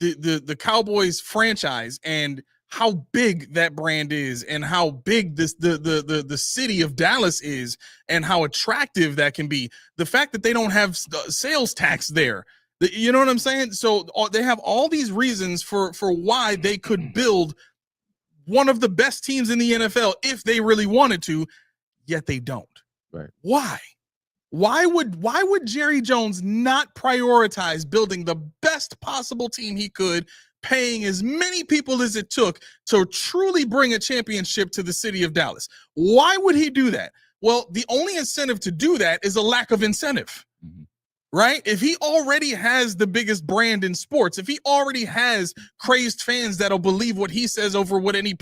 the Cowboys franchise and how big that brand is, and how big the city of Dallas is, and how attractive that can be. The fact that they don't have sales tax there, you know what I'm saying? So they have all these reasons for why they could build one of the best teams in the NFL if they really wanted to, yet they don't. Right? Why? Why would Jerry Jones not prioritize building the best possible team he could, paying as many people as it took to truly bring a championship to the city of Dallas? Why would he do that? Well, the only incentive to do that is a lack of incentive, right? If he already has the biggest brand in sports, if he already has crazed fans that'll believe what he says over what any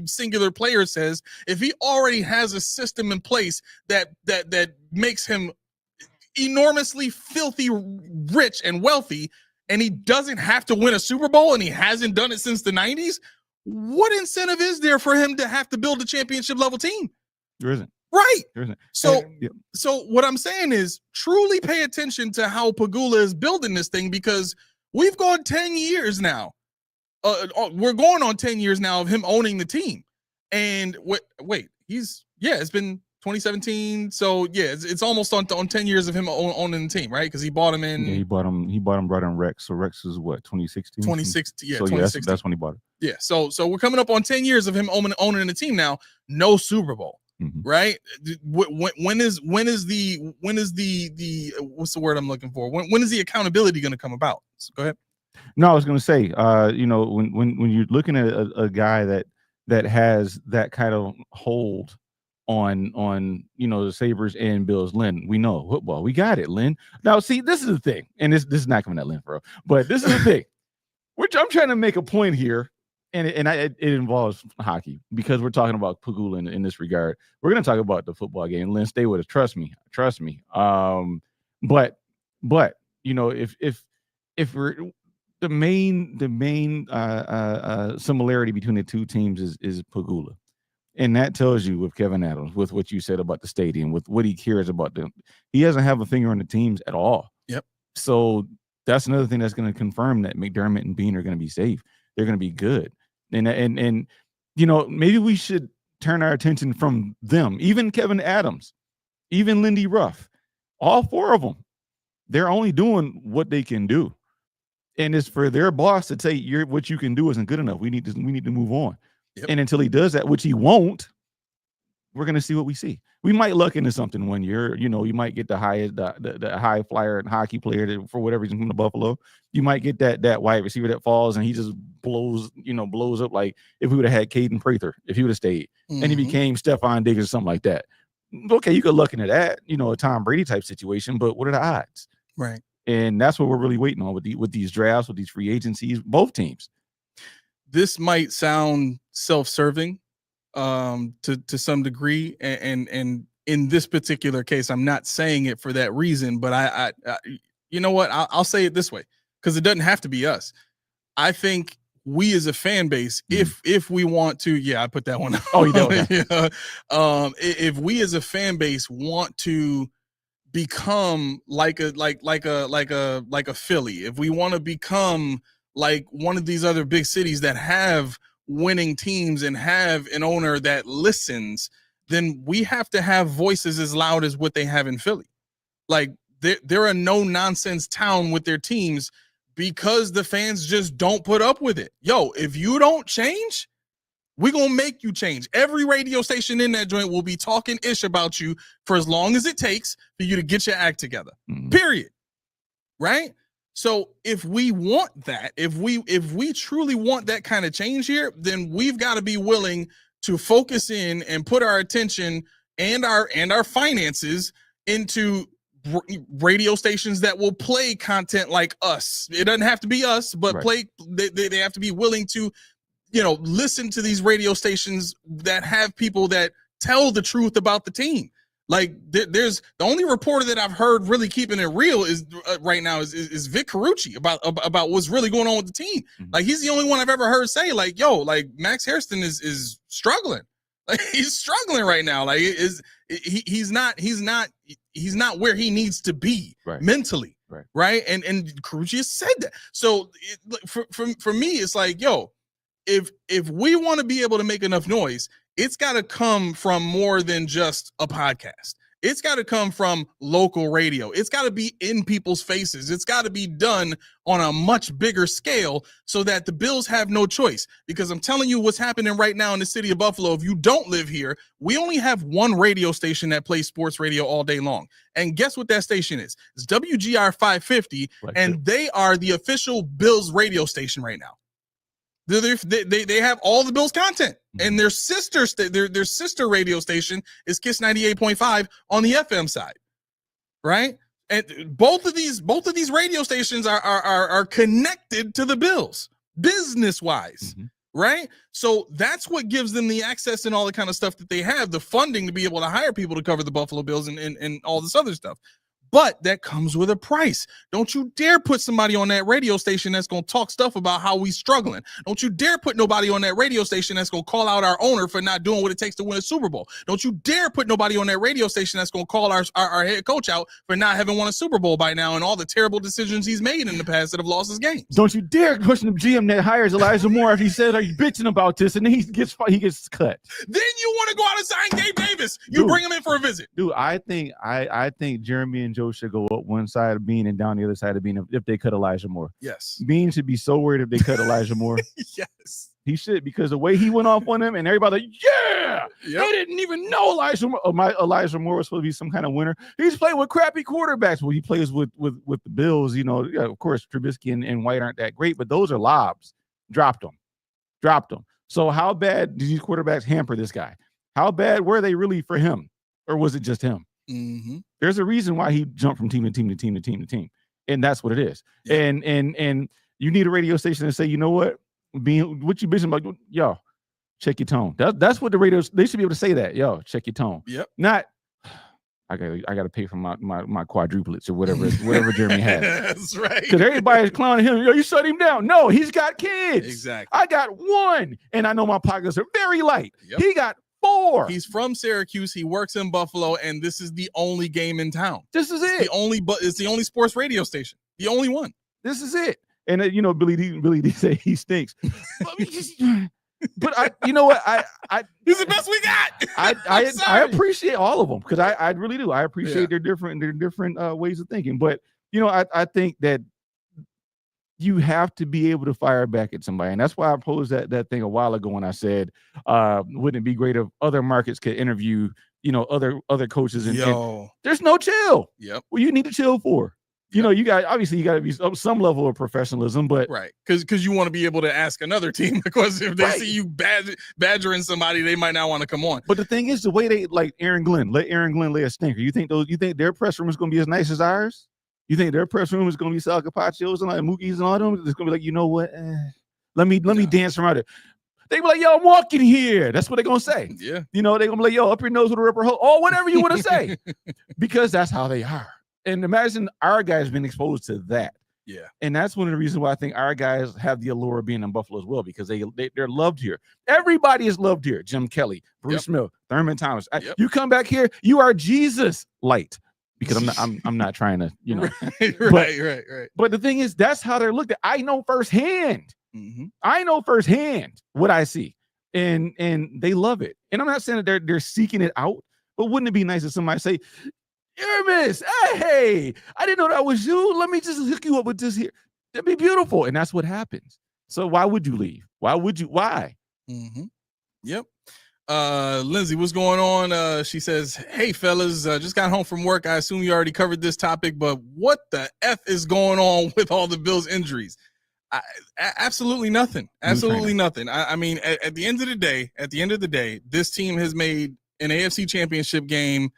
singular player says, if he already has a system in place that makes him enormously filthy rich and wealthy, and he doesn't have to win a Super Bowl, and he hasn't done it since the 90s, what incentive is there for him to have to build a championship level team? There isn't. Right. There isn't. So what I'm saying is truly pay attention to how Pegula is building this thing, because we've gone 10 years now. We're going on 10 years now of him owning the team. And it's been 2017. So yeah, it's almost on 10 years of him owning the team, right? Because he bought him in. Yeah, he bought him right on Rex. So Rex is what, 2016? 2016. Yeah, so 2016. Yeah, that's when he bought it. Yeah. So we're coming up on 10 years of him owning the team now. No Super Bowl. Right? When is the what's the word I'm looking for? When is the accountability going to come about? So go ahead. No, I was going to say, when you're looking at a guy that has that kind of hold on the Sabres and Bills, Lynn, we know football, we got it, Lynn. Now, see, this is the thing, and this is not coming at Lynn, bro, but this is the thing. I'm trying to make a point here. And it involves hockey, because we're talking about Pegula in this regard. We're going to talk about the football game. Lynn, stay with us. Trust me. But if we're the main similarity between the two teams is Pegula, and that tells you with Kevin Adams, with what you said about the stadium, with what he cares about them. He doesn't have a finger on the teams at all. Yep. So that's another thing that's going to confirm that McDermott and Bean are going to be safe. They're going to be good. And maybe we should turn our attention from them. Even Kevin Adams, even Lindy Ruff, all four of them, they're only doing what they can do. And it's for their boss to say, what you can do isn't good enough. We need to move on. Yep. And until he does that, which he won't, we're going to see what we see. We might luck into something one year. You might get the high flyer and hockey player for whatever reason from the Buffalo. You might get that wide receiver that falls and he just blows up, like if we would have had Caden Prather, if he would have stayed, and he became Stephon Diggs or something like that. Okay, you could look into that, a Tom Brady type situation, but what are the odds? Right. And that's what we're really waiting on with these drafts, with these free agencies, both teams. This might sound self-serving to some degree, and in this particular case, I'm not saying it for that reason, but I you know what, I'll say it this way, because it doesn't have to be us. I think we as a fan base, if we want to, I put that one. Oh, you know. Yeah. If we as a fan base want to become like a Philly, if we want to become like one of these other big cities that have winning teams and have an owner that listens, then we have to have voices as loud as what they have in Philly. Like they're a no nonsense town with their teams, because the fans just don't put up with it. Yo, if you don't change, we're going to make you change. Every radio station in that joint will be talking ish about you for as long as it takes for you to get your act together. Period. Right? So if we want that, if we truly want that kind of change here, then we've got to be willing to focus in and put our attention and our finances into radio stations that will play content like us. It doesn't have to be us, but they have to be willing to, listen to these radio stations that have people that tell the truth about the team. Like there's the only reporter that I've heard really keeping it real is right now is Vic Carucci about what's really going on with the team. Mm-hmm. Like he's the only one I've ever heard say like, yo, like Max Hairston is struggling. Like he's struggling right now. Like he's not where he needs to be mentally. Right. And Carucci has said that. So for me, it's like, yo, if we want to be able to make enough noise, it's got to come from more than just a podcast. It's got to come from local radio. It's got to be in people's faces. It's got to be done on a much bigger scale so that the Bills have no choice. Because I'm telling you what's happening right now in the city of Buffalo. If you don't live here, we only have one radio station that plays sports radio all day long. And guess what that station is? It's WGR 550, and they are the official Bills radio station right now. They have all the Bills content, and their sister their sister radio station is Kiss 98.5 on the FM side, right? And both of these radio stations are connected to the Bills business wise, right? So that's what gives them the access and all the kind of stuff that they have, the funding to be able to hire people to cover the Buffalo Bills and all this other stuff. But that comes with a price. Don't you dare put somebody on that radio station that's going to talk stuff about how we struggling. Don't you dare put nobody on that radio station that's going to call out our owner for not doing what it takes to win a Super Bowl. Don't you dare put nobody on that radio station that's going to call our head coach out for not having won a Super Bowl by now and all the terrible decisions he's made in the past that have lost his games. Don't you dare question the GM that hires Elijah Moore if he says, are you bitching about this? And then he gets cut. Then you want to go out and sign Gabe Davis. You bring him in for a visit. Dude, I think Jeremy and Joe should go up one side of Bean and down the other side of Bean if they cut Elijah Moore. Yes. Bean should be so worried if they cut Elijah Moore. Yes. He should, because the way he went off on him and everybody like, they didn't even know Elijah Moore was supposed to be some kind of winner. He's playing with crappy quarterbacks. Well, he plays with the Bills, of course, Trubisky and White aren't that great, but those are lobs. Dropped them. So how bad did these quarterbacks hamper this guy? How bad were they really for him? Or was it just him? Mm-hmm. There's a reason why he jumped from team to team to team to team to team, and that's what it is. Yeah. And you need a radio station to say, you know what, what you bitching about? Yo, check your tone. That's what the radios. They should be able to say that. Yo, check your tone. Yep. Not I got to pay for my quadruplets or whatever Jeremy has. That's right. Because everybody's clowning him. Yo, you shut him down. No, he's got kids. Exactly. I got one, and I know my pockets are very light. Yep. He got 4. He's from Syracuse. He works in Buffalo, and this is the only game in town. This is it. It's the only sports radio station. The only one. This is it. And Billy D say he stinks. But he's the best we got. I appreciate all of them because I really do. I appreciate their different ways of thinking. But I think that you have to be able to fire back at somebody. And that's why I posed that thing a while ago when I said, wouldn't it be great if other markets could interview, other coaches and there's no chill. Yep. Well, you need to chill for. You got to be some level of professionalism, but right. Cause you want to be able to ask another team because if they see you badgering somebody, they might not want to come on. But the thing is the way they let Aaron Glenn lay a stinker. You think their press room is going to be as nice as ours? You think their press room is going to be Sal Capaccios and like Mookie's and all them? It's going to be like, you know what? Let me dance around it. They be like, yo, I'm walking here. That's what they're going to say. Yeah. They're going to be like, yo, up your nose with a ripper hole. Or whatever you want to say. Because that's how they are. And imagine our guys being exposed to that. Yeah. And that's one of the reasons why I think our guys have the allure of being in Buffalo as well, because they're loved here. Everybody is loved here. Jim Kelly, Bruce Smith, Thurman Thomas. You come back here, you are Jesus light. Because I'm not trying to, Right. But the thing is, that's how they're looked at. I know firsthand. Mm-hmm. I know firsthand what I see. And they love it. And I'm not saying that they're seeking it out, but wouldn't it be nice if somebody say, Aramis, hey, I didn't know that was you. Let me just hook you up with this here. That'd be beautiful. And that's what happens. So why would you leave? Why? Mm-hmm. Yep. Lindsay, what's going on? She says, hey fellas, just got home from work. I assume you already covered this topic, but what the F is going on with all the Bills injuries? Absolutely nothing. Absolutely nothing. I mean, at the end of the day, this team has made an AFC championship game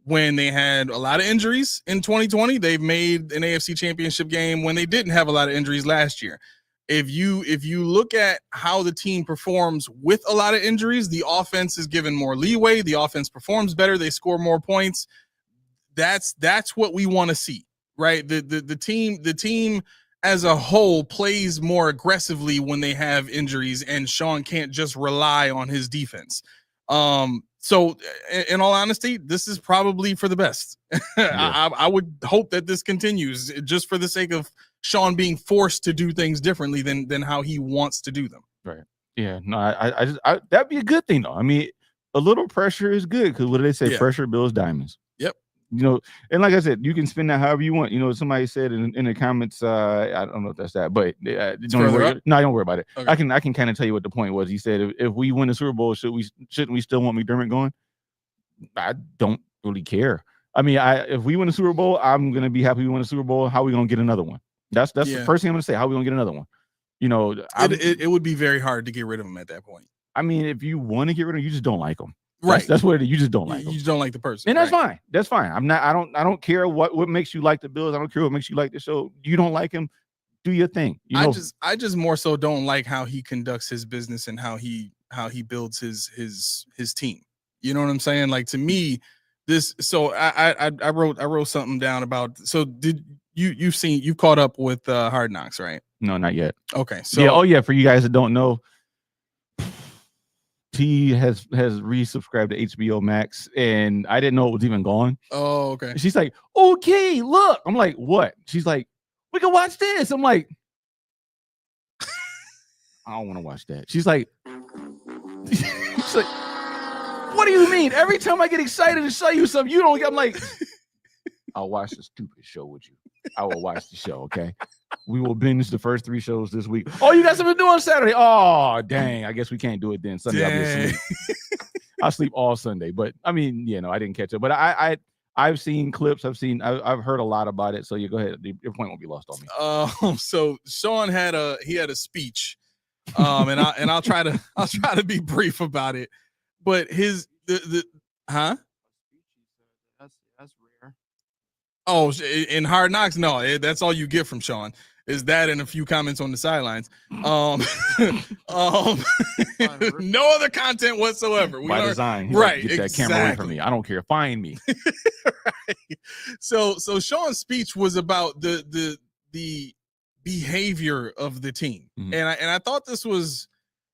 when they had a lot of injuries in 2020. They've made an AFC Championship game when they didn't have a lot of injuries last year. If you look at how the team performs with a lot of injuries, the offense is given more leeway. The offense performs better. They score more points. That's what we want to see, right? The team as a whole plays more aggressively when they have injuries, and Sean can't just rely on his defense. So in all honesty, this is probably for the best. Yeah. I would hope that this continues just for the sake of Sean being forced to do things differently than how he wants to do them. Right. Yeah. No, I that'd be a good thing though. I mean, a little pressure is good because what do they say? Yeah. Pressure builds diamonds. Yep. You know, and like I said, you can spin that however you want. You know, somebody said in the comments, I don't know if that's that, but don't worry about it. Okay. I can kind of tell you what the point was. He said, if we win the Super Bowl, shouldn't we still want McDermott going? I don't really care. I mean, if we win the Super Bowl, I'm gonna be happy we win the Super Bowl. How are we gonna get another one? That's the first thing I'm gonna say. How are we gonna get another one? You know, it would be very hard to get rid of him at that point. I mean, if you want to get rid of him, you just don't like him. Right. That's what it is. You just don't like him. You just don't like the person. And that's fine. That's fine. I don't care what makes you like the Bills. I don't care what makes you like the show. You don't like him, do your thing. You know? I just more so don't like how he conducts his business and how he builds his team. You know what I'm saying? Like, to me, this, so I wrote something down about, so did you've caught up with Hard Knocks, right? No, not yet. Okay. So for you guys that don't know, T has resubscribed to HBO Max, and I didn't know it was even gone. Oh, okay. She's like, okay, look. I'm like, what? She's like, we can watch this. I'm like, I don't want to watch that. She's like, what do you mean? Every time I get excited to show you something, you don't get. I'm like, I'll watch the stupid show with you. I will watch the show, okay? We will binge the first 3 shows this week. Oh, you got something to do on Saturday? Oh, dang. I guess we can't do it then. Sunday, I'll be asleep. I'll sleep all Sunday. But, I mean, I didn't catch it. But I've seen clips. I've heard a lot about it. So you go ahead. Your point won't be lost on me. So Sean had a speech. And I'll try to be brief about it. But huh? Oh, in Hard Knocks, no, that's all you get from Sean is that and a few comments on the sidelines. No other content whatsoever. By design, right? Get that camera away from me. I don't care. Find me. Right. So Sean's speech was about the behavior of the team, and I thought this was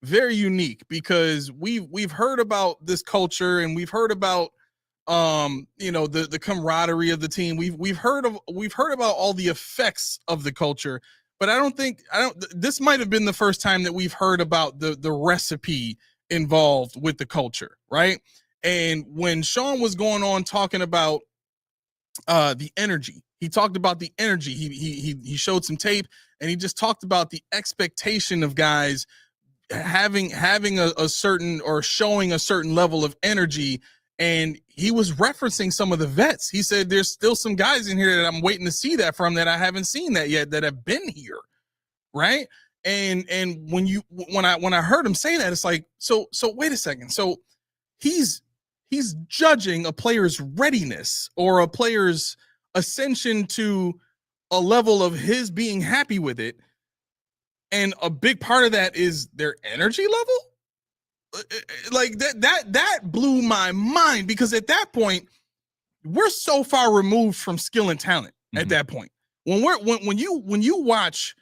very unique because we've heard about this culture and we've heard about the camaraderie of the team. We've heard about all the effects of the culture, but this might have been the first time that we've heard about the recipe involved with the culture, right? And when Sean was going on talking about the energy, he talked about the energy. He showed some tape and he just talked about the expectation of guys having a certain or showing a certain level of energy. And he was referencing some of the vets. He said, there's still some guys in here that I'm waiting to see that from that I haven't seen that yet that have been here. Right. And when I heard him say that, it's like, so wait a second. So he's judging a player's readiness or a player's ascension to a level of his being happy with it. And a big part of that is their energy level. Like that blew my mind because at that point we're so far removed from skill and talent. At that point, when you watch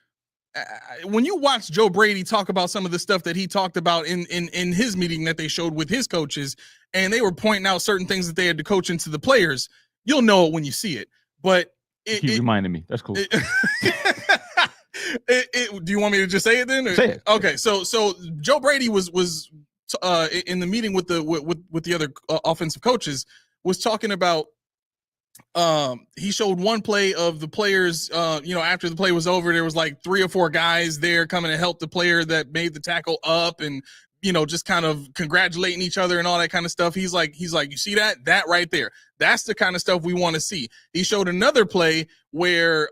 Joe Brady talk about some of the stuff that he talked about in his meeting that they showed with his coaches, and they were pointing out certain things that they had to coach into the players, you'll know it when you see it. But he reminded me. That's cool. Do you want me to just say it then? Say it. Okay, so Joe Brady was in the meeting with the other offensive coaches was talking about he showed one play of the players after the play was over there was like 3 or 4 guys there coming to help the player that made the tackle up and just kind of congratulating each other and all that kind of stuff. He's like you see that right there, that's the kind of stuff we want to see. He showed another play where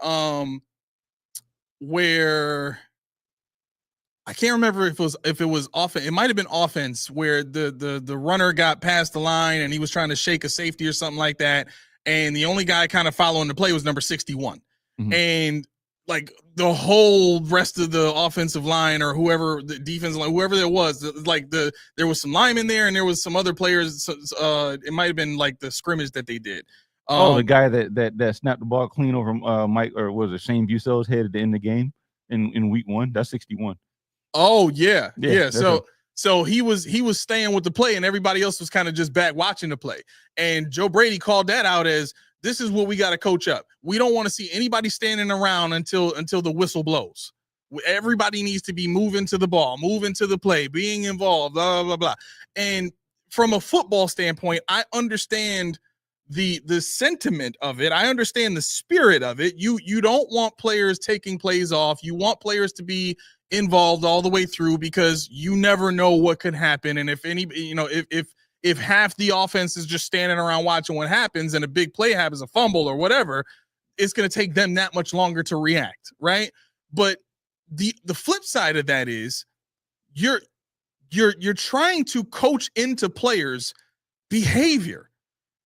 I can't remember if it was offense. It might have been offense where the runner got past the line and he was trying to shake a safety or something like that. And the only guy kind of following the play was number 61. Mm-hmm. And like the whole rest of the offensive line or whoever the defense line, whoever there was, like there was some linemen there and there was some other players. It might have been like the scrimmage that they did. The guy that snapped the ball clean over Mike, or was it Shane Busel's head at the end of the game in week 1? That's 61. Oh yeah. So he was staying with the play and everybody else was kind of just back watching the play. And Joe Brady called that out as, this is what we got to coach up. We don't want to see anybody standing around until the whistle blows. Everybody needs to be moving to the ball, moving to the play, being involved, blah, blah, blah. And from a football standpoint, I understand the sentiment of it. I understand the spirit of it. You don't want players taking plays off. You want players to be involved all the way through because you never know what could happen. And if if half the offense is just standing around watching what happens and a big play happens, a fumble or whatever, it's going to take them that much longer to react, right? But the flip side of that is you're trying to coach into players behavior,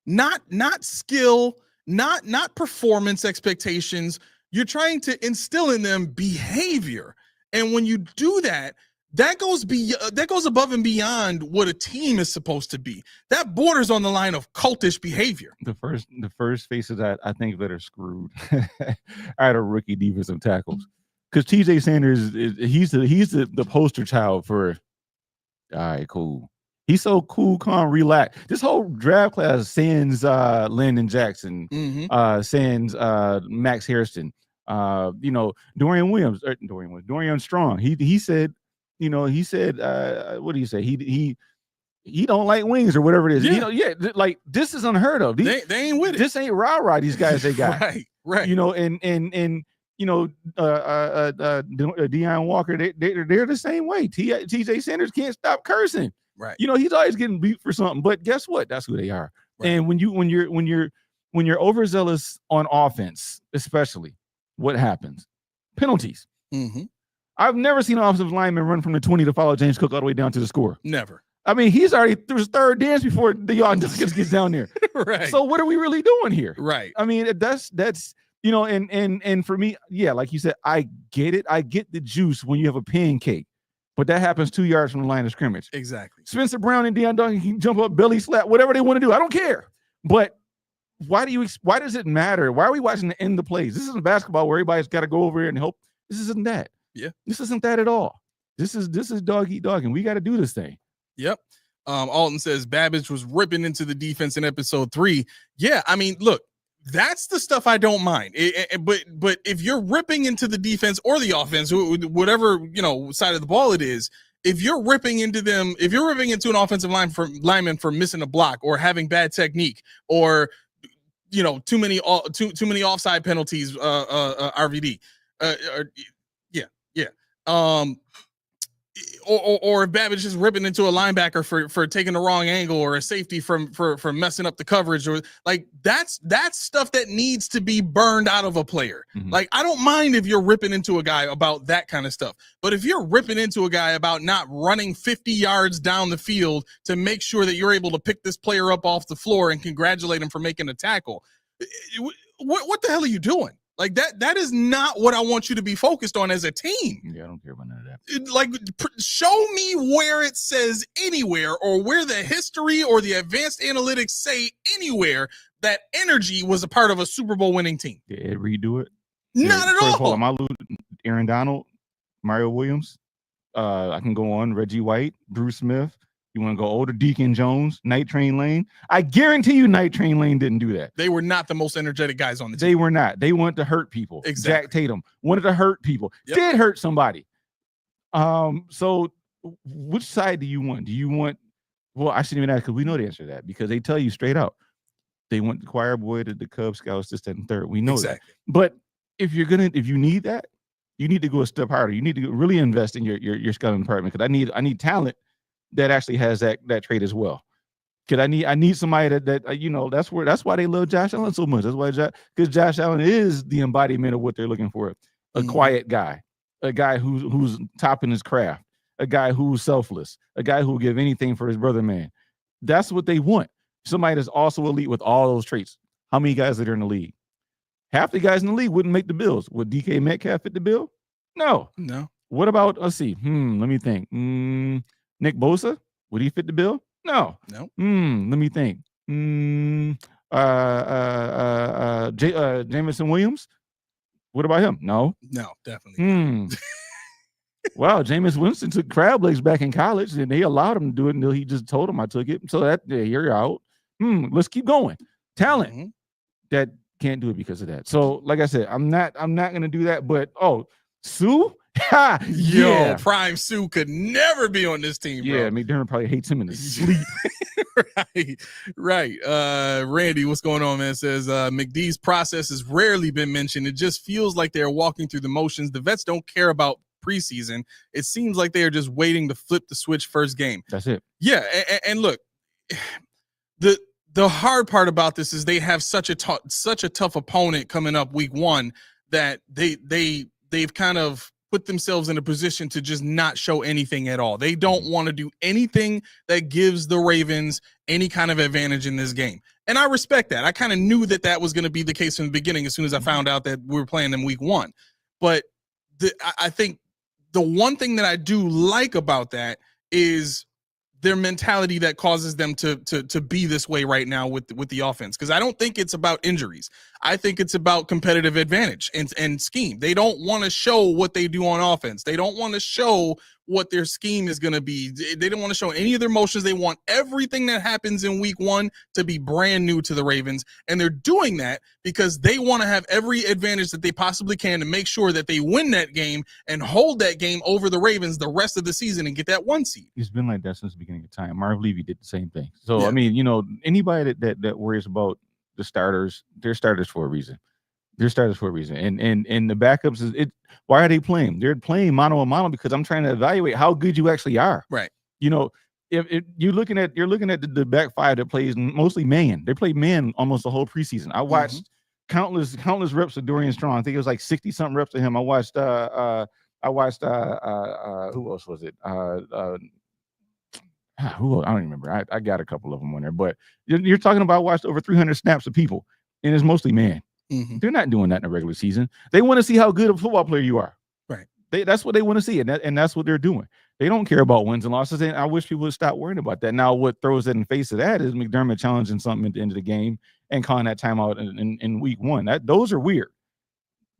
not skill, not performance expectations. You're trying to instill in them behavior. And when you do that, that goes above and beyond what a team is supposed to be. That borders on the line of cultish behavior. The first faces that I think that are screwed are rookie defensive tackles, because TJ Sanders he's the poster child for. All right, cool. He's so cool, calm, relaxed. This whole draft class sends Landon Jackson, sends Max Hairston. Dorian Strong. He said, what do you say? He don't like wings or whatever it is. Yeah. Like this is unheard of. They ain't with it. This ain't rah-rah, these guys they got. Right. Deion Walker, they're the same way. TJ Sanders can't stop cursing. Right. He's always getting beat for something. But guess what? That's who they are. Right. And when you're overzealous on offense, especially, what happens? Penalties. Mm-hmm. I've never seen an offensive lineman run from the 20 to follow James Cook all the way down to the score. Never. I mean, he's already through his third dance before Deion gets down there. Right. So what are we really doing here? Right. I mean, that's and for me, yeah, like you said, I get it. I get the juice when you have a pancake, but that happens 2 yards from the line of scrimmage. Exactly. Spencer Brown and Deion Duncan can jump up, belly slap, whatever they want to do. I don't care. But why does it matter? Why are we watching the end of the plays? This isn't basketball where everybody's got to go over here and help. This isn't that. Yeah. This isn't that at all. This is dog eat dog, and we got to do this thing. Yep. Alton says Babbage was ripping into the defense in episode 3. Yeah, I mean, look, that's the stuff I don't mind. But if you're ripping into the defense or the offense, whatever side of the ball it is, if you're ripping into them, if you're ripping into an offensive lineman for missing a block or having bad technique or too many offside penalties, RVD, or if Babbage is ripping into a linebacker for taking the wrong angle, or a safety for messing up the coverage, or like that's stuff that needs to be burned out of a player. Mm-hmm. Like, I don't mind if you're ripping into a guy about that kind of stuff, but if you're ripping into a guy about not running 50 yards down the field to make sure that you're able to pick this player up off the floor and congratulate him for making a tackle, what the hell are you doing? Like that is not what I want you to be focused on as a team. Yeah, I don't care about none of that. Like, show me where it says anywhere, or where the history or the advanced analytics say anywhere that energy was a part of a Super Bowl winning team. Did Ed Reed do it? Not at all. Malu, Aaron Donald, Mario Williams. I can go on. Reggie White, Bruce Smith. You want to go older? Deacon Jones, Night Train Lane. I guarantee you Night Train Lane didn't do that. They were not the most energetic guys on the team. They were not. They wanted to hurt people. Exactly. Jack Tatum wanted to hurt people. Yep. Did hurt somebody. So which side do you want? Do you want, well, I shouldn't even ask, because we know the answer to that, because they tell you straight out. They want the choir boy to the Cub Scouts, this, that, and third. We know that. But if you need that, you need to go a step harder. You need to really invest in your scouting department, because I need talent that actually has that trait as well. Because I need somebody that that's why they love Josh Allen so much. That's why because Josh Allen is the embodiment of what they're looking for. A quiet guy, a guy who's top in his craft, a guy who's selfless, a guy who will give anything for his brother, man. That's what they want. Somebody that's also elite with all those traits. How many guys are there in the league? Half the guys in the league wouldn't make the Bills. Would DK Metcalf fit the bill? No. What about, let's see. Let me think. Nick Bosa, would he fit the bill? No. Let me think. Jameson Williams, what about him? No, definitely. Wow, Jameis Winston took crab legs back in college, and they allowed him to do it until he just told him I took it. So that you're out. Let's keep going. Talent that can't do it because of that. So, like I said, I'm not gonna do that. But Sue, yo, Prime Sue could never be on this team. Yeah, bro. McDermott probably hates him in his sleep. Right. Randy, what's going on, man? Says McD's process has rarely been mentioned. It just feels like they're walking through the motions. The vets don't care about preseason. It seems like they are just waiting to flip the switch first game. That's it. Yeah, and look, the hard part about this is they have such a tough opponent coming up week 1 that they've kind of put themselves in a position to just not show anything at all. They don't want to do anything that gives the Ravens any kind of advantage in this game. And I respect that. I kind of knew that was going to be the case from the beginning as soon as I found out that we were playing them week 1. But I think the one thing that I do like about that is their mentality that causes them to be this way right now with the offense. Because I don't think it's about injuries. I think it's about competitive advantage and scheme. They don't want to show what they do on offense. They don't want to show what their scheme is going to be. They don't want to show any of their motions. They want everything that happens in week 1 to be brand new to the Ravens. And they're doing that because they want to have every advantage that they possibly can to make sure that they win that game and hold that game over the Ravens the rest of the season and get that 1 seed. It's been like that since the beginning of time. Marv Levy did the same thing. So, yeah. I mean, anybody that worries about the starters, they're starters for a reason. They're starters for a reason. And the backups why are they playing? They're playing mano a mano because I'm trying to evaluate how good you actually are. Right. If you're looking at the back five that plays mostly man. They play man almost the whole preseason. I watched countless reps of Dorian Strong. I think it was like 60 something reps of him. I watched who else was it? Who I don't even remember. I got a couple of them on there, but you're talking about watched over 300 snaps of people, and it's mostly man. They're not doing that in the regular season. They want to see how good a football player you are. Right. That's what they want to see, and that's what they're doing. They don't care about wins and losses, and I wish people would stop worrying about that. Now, what throws it in the face of that is McDermott challenging something at the end of the game and calling that timeout in week 1. Those are weird,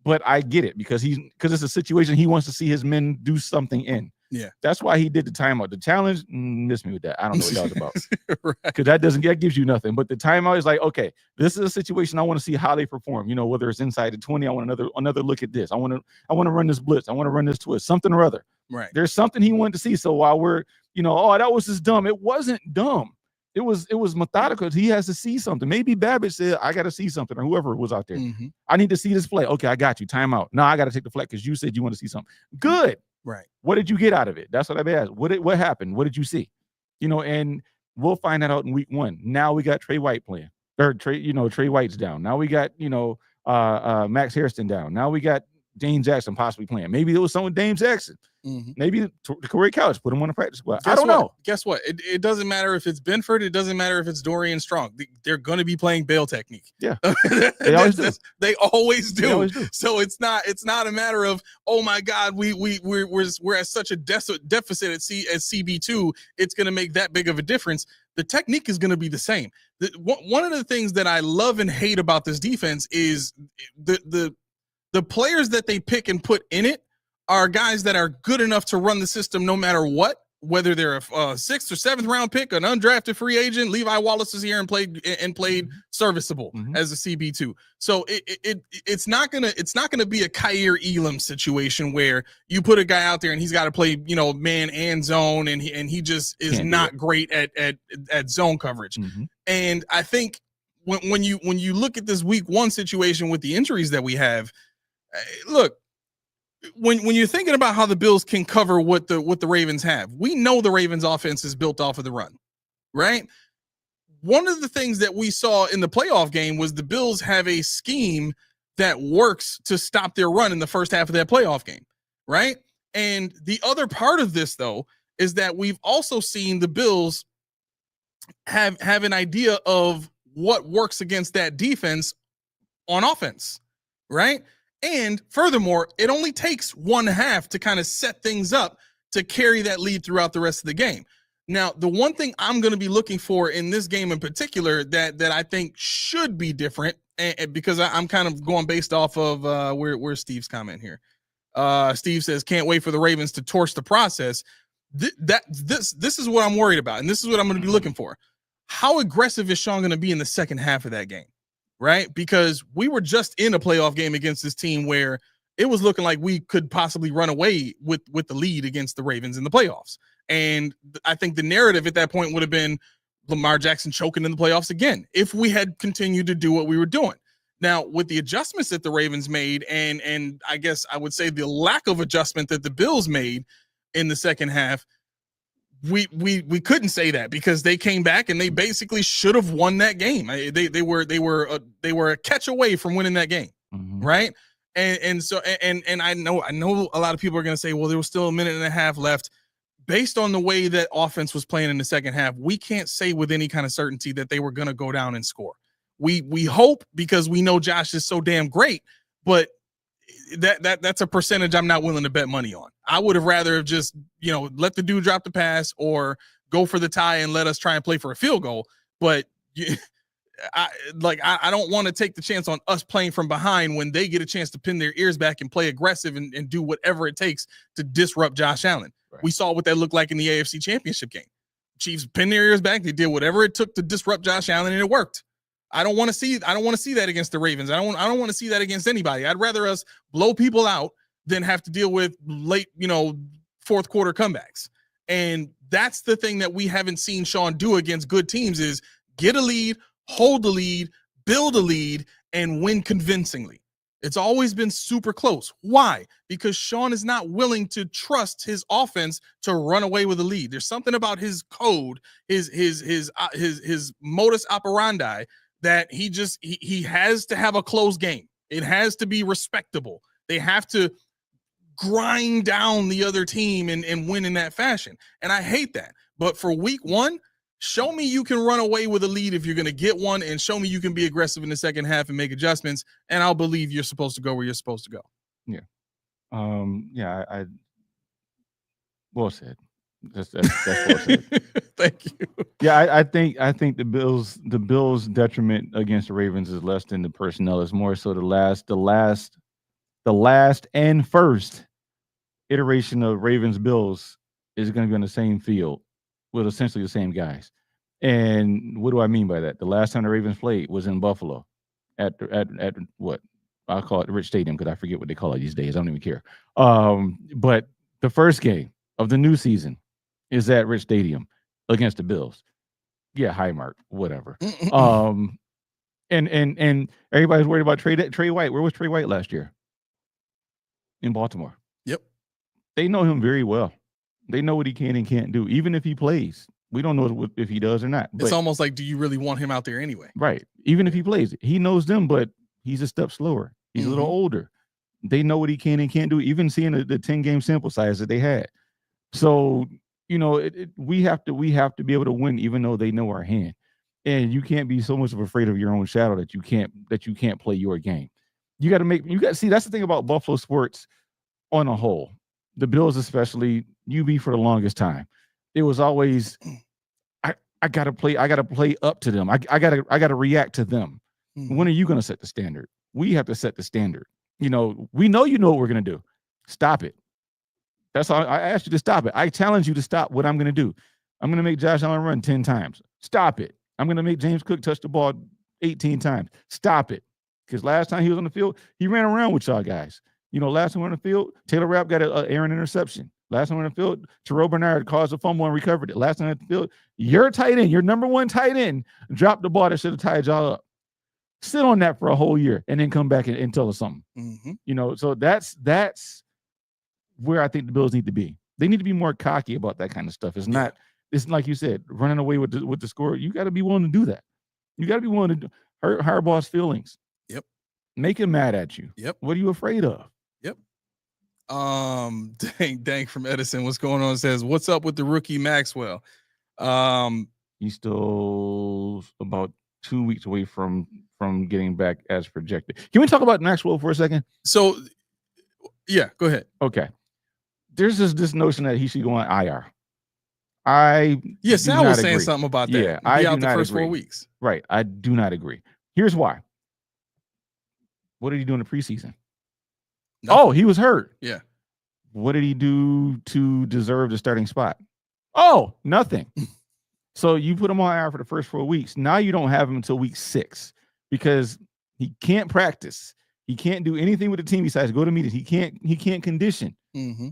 but I get it because it's a situation he wants to see his men do something in. Yeah, that's why he did the timeout. The challenge, miss me with that. I don't know what that was about because that gives you nothing. But the timeout is like, okay, this is a situation I want to see how they perform. Whether it's inside the 20, I want another look at this. I want to run this blitz. I want to run this twist, something or other. Right. There's something he wanted to see. So while we're, that was just dumb. It wasn't dumb. It was methodical. He has to see something. Maybe Babbage said, I got to see something, or whoever was out there. I need to see this play. Okay, I got you. Timeout. Now I got to take the flag because you said you want to see something. Good. Right. What did you get out of it? That's what I've asked. What happened? What did you see? And we'll find that out in week 1. Now we got Trey White playing. Or Trey White's down. Now we got, Max Hairston down. Now we got Dane Jackson possibly playing. Maybe it was someone Dane Jackson. Maybe Corey Couch put him on the practice squad. I don't know. Guess what? It doesn't matter if it's Benford. It doesn't matter if it's Dorian Strong. They're going to be playing bail technique. Yeah, they always do. They always do. So it's not a matter of, oh my God, we're at such a deficit at CB2. It's going to make that big of a difference. The technique is going to be the same. One of the things that I love and hate about this defense is the players that they pick and put in it are guys that are good enough to run the system no matter what, whether they're a 6th or 7th round pick, an undrafted free agent. Levi Wallace is here and played serviceable as a CB2. So it's not gonna be a Kaiir Elam situation where you put a guy out there and he's got to play man and zone and he just is not great at zone coverage. And I think when you look at this week 1 situation with the injuries that we have, look. When you're thinking about how the Bills can cover what the Ravens have, we know the Ravens offense is built off of the run, right? One of the things that we saw in the playoff game was the Bills have a scheme that works to stop their run in the first half of that playoff game. right? And the other part of this, though, is that we've also seen the Bills have an idea of what works against that defense on offense, right? And furthermore, it only takes 1/2 to kind of set things up to carry that lead throughout the rest of the game. Now, the one thing I'm going to be looking for in this game in particular that I think should be different, and because I'm kind of going based off of where's Steve's comment here. Steve says, can't wait for the Ravens to torch the process. This is what I'm worried about, and this is what I'm going to be looking for. How aggressive is Sean going to be in the second half of that game, right? Because we were just in a playoff game against this team where it was looking like we could possibly run away with the lead against the Ravens in the playoffs. And I think the narrative at that point would have been Lamar Jackson choking in the playoffs again if we had continued to do what we were doing. Now, with the adjustments that the Ravens made, and I guess I would say the lack of adjustment that the Bills made in the second half, we couldn't say that because they came back and they basically should have won that game. They were a catch away from winning that game, right? And so I know a lot of people are going to say, well, there was still a minute and a half left. Based on the way that offense was playing in the second half, we can't say with any kind of certainty that they were going to go down and score. We hope because we know Josh is so damn great, but that's a percentage I'm not willing to bet money on. I would have rather have just, let the dude drop the pass or go for the tie and let us try and play for a field goal. But I don't want to take the chance on us playing from behind when they get a chance to pin their ears back and play aggressive and do whatever it takes to disrupt Josh Allen. Right. We saw what that looked like in the AFC Championship game. Chiefs pinned their ears back. They did whatever it took to disrupt Josh Allen, and it worked. I don't want to see that against the Ravens. I don't want to see that against anybody. I'd rather us blow people out than have to deal with late, fourth quarter comebacks. And that's the thing that we haven't seen Sean do against good teams is get a lead, hold the lead, build a lead, and win convincingly. It's always been super close. Why? Because Sean is not willing to trust his offense to run away with a lead. There's something about his code, his modus operandi that he has to have a close game. It has to be respectable. They have to grind down the other team and win in that fashion. And I hate that. But for week one, show me you can run away with a lead if you're going to get one, and show me you can be aggressive in the second half and make adjustments, and I'll believe you're supposed to go where you're supposed to go. Yeah. I well said. That's well said. Thank you. Yeah, I think the Bills' detriment against the Ravens is less than the personnel. It's more so the last and first iteration of Ravens Bills is going to be on the same field with essentially the same guys. And what do I mean by that? The last time the Ravens played was in Buffalo at what I'll call it Rich Stadium because I forget what they call it these days. I don't even care. But the first game of the new season is at Rich Stadium against the Bills. Yeah, Highmark, whatever. And everybody's worried about Trey White. Where was Trey White last year? In Baltimore. Yep. They know him very well. They know what he can and can't do, even if he plays. We don't know if he does or not. It's almost like, do you really want him out there anyway? Right. Even if he plays, he knows them, but he's a step slower. He's a little older. They know what he can and can't do, even seeing the 10-game sample size that they had. So, we have to be able to win, even though they know our hand. And you can't be so much of afraid of your own shadow that you can't play your game. You got to see, that's the thing about Buffalo sports on a whole. The Bills, especially, UB for the longest time. It was always, I gotta play up to them. I gotta react to them. When are you gonna set the standard? We have to set the standard. We know what we're gonna do. Stop it. That's all. I asked you to stop it. I challenge you to stop what I'm gonna do. I'm gonna make Josh Allen run 10 times. Stop it. I'm gonna make James Cook touch the ball 18 times. Stop it. Because last time he was on the field, he ran around with y'all guys. Last time on the field, Taylor Rapp got an errant interception. Last time on the field, Terrell Bernard caused a fumble and recovered it. Last time on the field, your tight end, your number one tight end, dropped the ball that should have tied y'all up. Sit on that for a whole year and then come back and tell us something. So that's where I think the Bills need to be. They need to be more cocky about that kind of stuff. It's not, it's like you said, running away with the score. You got to be willing to do that. You got to be willing to hurt Harbaugh's feelings. Yep. Make him mad at you. Yep. What are you afraid of? Yep. Dank from Edison. What's going on? Says, what's up with the rookie Maxwell? He's still about 2 weeks away from getting back as projected. Can we talk about Maxwell for a second? So, yeah, go ahead. Okay. There's this notion that he should go on IR. Sal was saying something about that. Yeah, I out do the not first agree. 4 weeks. Right. I do not agree. Here's why. What did he do in the preseason? Nothing. Oh, he was hurt. Yeah. What did he do to deserve the starting spot? Oh, nothing. So you put him on IR for the first 4 weeks. Now you don't have him until week 6 because he can't practice. He can't do anything with the team besides go to meetings. He can't condition. Mm-hmm.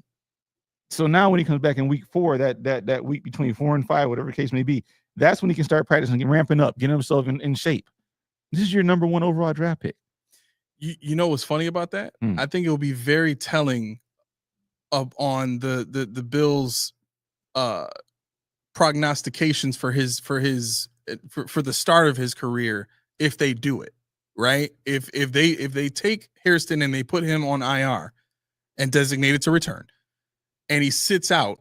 So now when he comes back in week 4, that week between 4 and 5, whatever the case may be, that's when he can start practicing and ramping up, getting himself in shape. This is your number 1 overall draft pick. You know what's funny about that? I think it will be very telling on the Bills' prognostications for the start of his career if they do it, right? If they take Hairston and they put him on IR and designated to return, and he sits out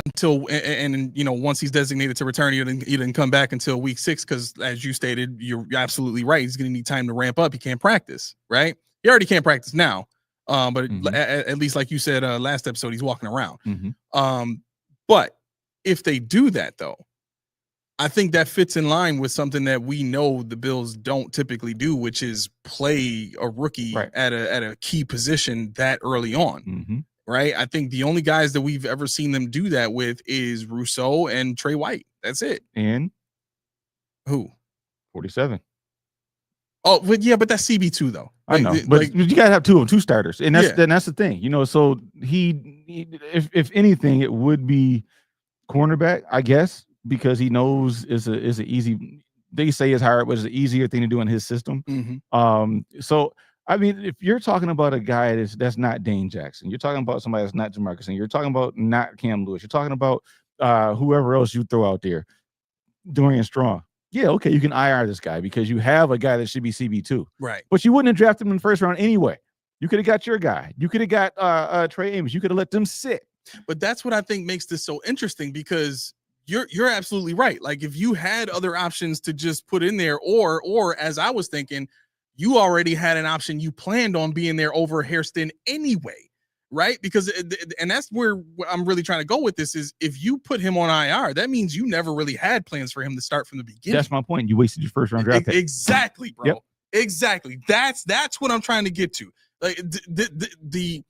until and once he's designated to return, he didn't come back until week 6 because, as you stated, you're absolutely right. He's going to need time to ramp up. He can't practice, right? He already can't practice now, but at least, like you said last episode, he's walking around. But if they do that, though, I think that fits in line with something that we know the Bills don't typically do, which is play a rookie at a key position that early on. Right. I think the only guys that we've ever seen them do that with is Rousseau and Trey White. That's it. And who? 47. Oh, but that's CB2 though. I know, but you gotta have two starters, and that's the thing, So he if anything, it would be cornerback, I guess, because he knows is an easy. They say it's hard, but it's an easier thing to do in his system. So. I mean, if you're talking about a guy that's not Dane Jackson, you're talking about somebody that's not Jamarcus, and you're talking about not Cam Lewis, you're talking about whoever else you throw out there, Dorian Strong. Yeah, okay, you can IR this guy because you have a guy that should be CB2. Right. But you wouldn't have drafted him in the first round anyway. You could have got your guy. You could have got Trey Amos. You could have let them sit. But that's what I think makes this so interesting because you're absolutely right. Like if you had other options to just put in there, or as I was thinking, you already had an option. You planned on being there over Hairston anyway, right? Because, and that's where I'm really trying to go with this is if you put him on IR, that means you never really had plans for him to start from the beginning. That's my point. You wasted your first round draft pick. Exactly, bro. Yep. Exactly. That's what I'm trying to get to. Like the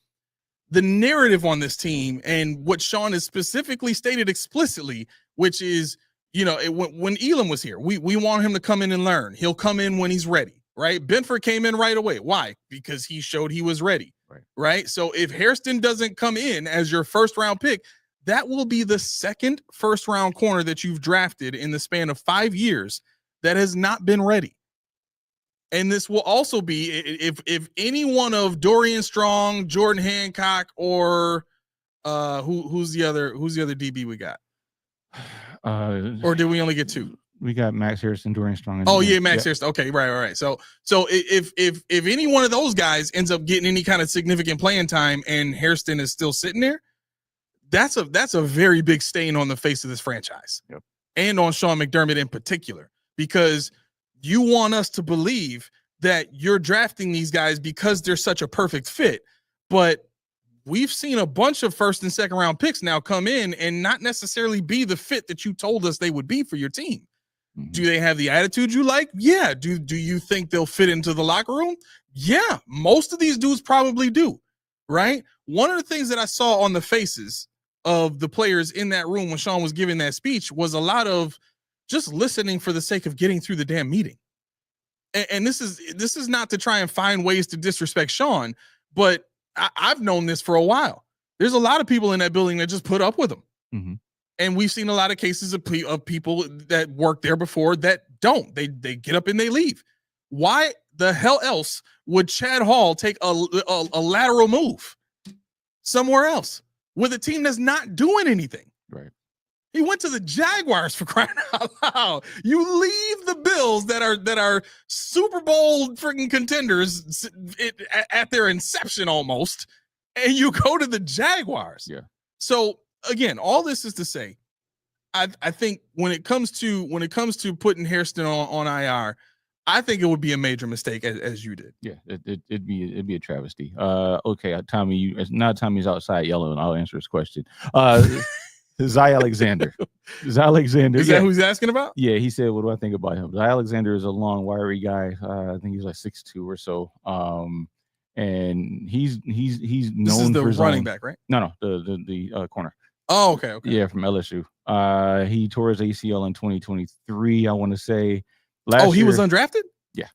narrative on this team and what Sean has specifically stated explicitly, which is, when Elam was here, we want him to come in and learn. He'll come in when he's ready. Right. Benford came in right away. Why? Because he showed he was ready. Right. So if Hairston doesn't come in as your first round pick, that will be the second first round corner that you've drafted in the span of 5 years that has not been ready. And this will also be if any one of Dorian Strong, Jordan Hancock, or who's the other DB we got? Or did we only get 2? We got Max Harrison, Dorian Strong. Max Harrison. Okay, right. So if any one of those guys ends up getting any kind of significant playing time and Hairston is still sitting there, that's a very big stain on the face of this franchise. Yep. And on Sean McDermott in particular, because you want us to believe that you're drafting these guys because they're such a perfect fit, but we've seen a bunch of first and second round picks now come in and not necessarily be the fit that you told us they would be for your team. Do they have the attitude you like? Yeah. Do you think they'll fit into the locker room? Yeah. Most of these dudes probably do, right? One of the things that I saw on the faces of the players in that room when Sean was giving that speech was a lot of just listening for the sake of getting through the damn meeting. And this is not to try and find ways to disrespect Sean, but I've known this for a while. There's a lot of people in that building that just put up with him. And we've seen a lot of cases of people that worked there before that don't. They get up and they leave. Why the hell else would Chad Hall take a lateral move somewhere else with a team that's not doing anything? Right. He went to the Jaguars, for crying out loud. You leave the Bills that are Super Bowl freaking contenders at their inception almost, and you go to the Jaguars. Yeah. So again, all this is to say, I think when it comes to putting Hairston on IR, I think it would be a major mistake, as you did. Yeah, it'd be a travesty. Okay, Tommy, now Tommy's outside yelling. I'll answer his question. Zy Alexander. Zy Alexander. Is that who he's asking about? Yeah, he said, "What do I think about him?" Zy Alexander is a long, wiry guy. I think he's like 6'2" or so. And he's known This is the for running back, right? No, the corner. Oh, okay. Yeah, from LSU. He tore his ACL in 2023. I want to say. He was undrafted? Yeah.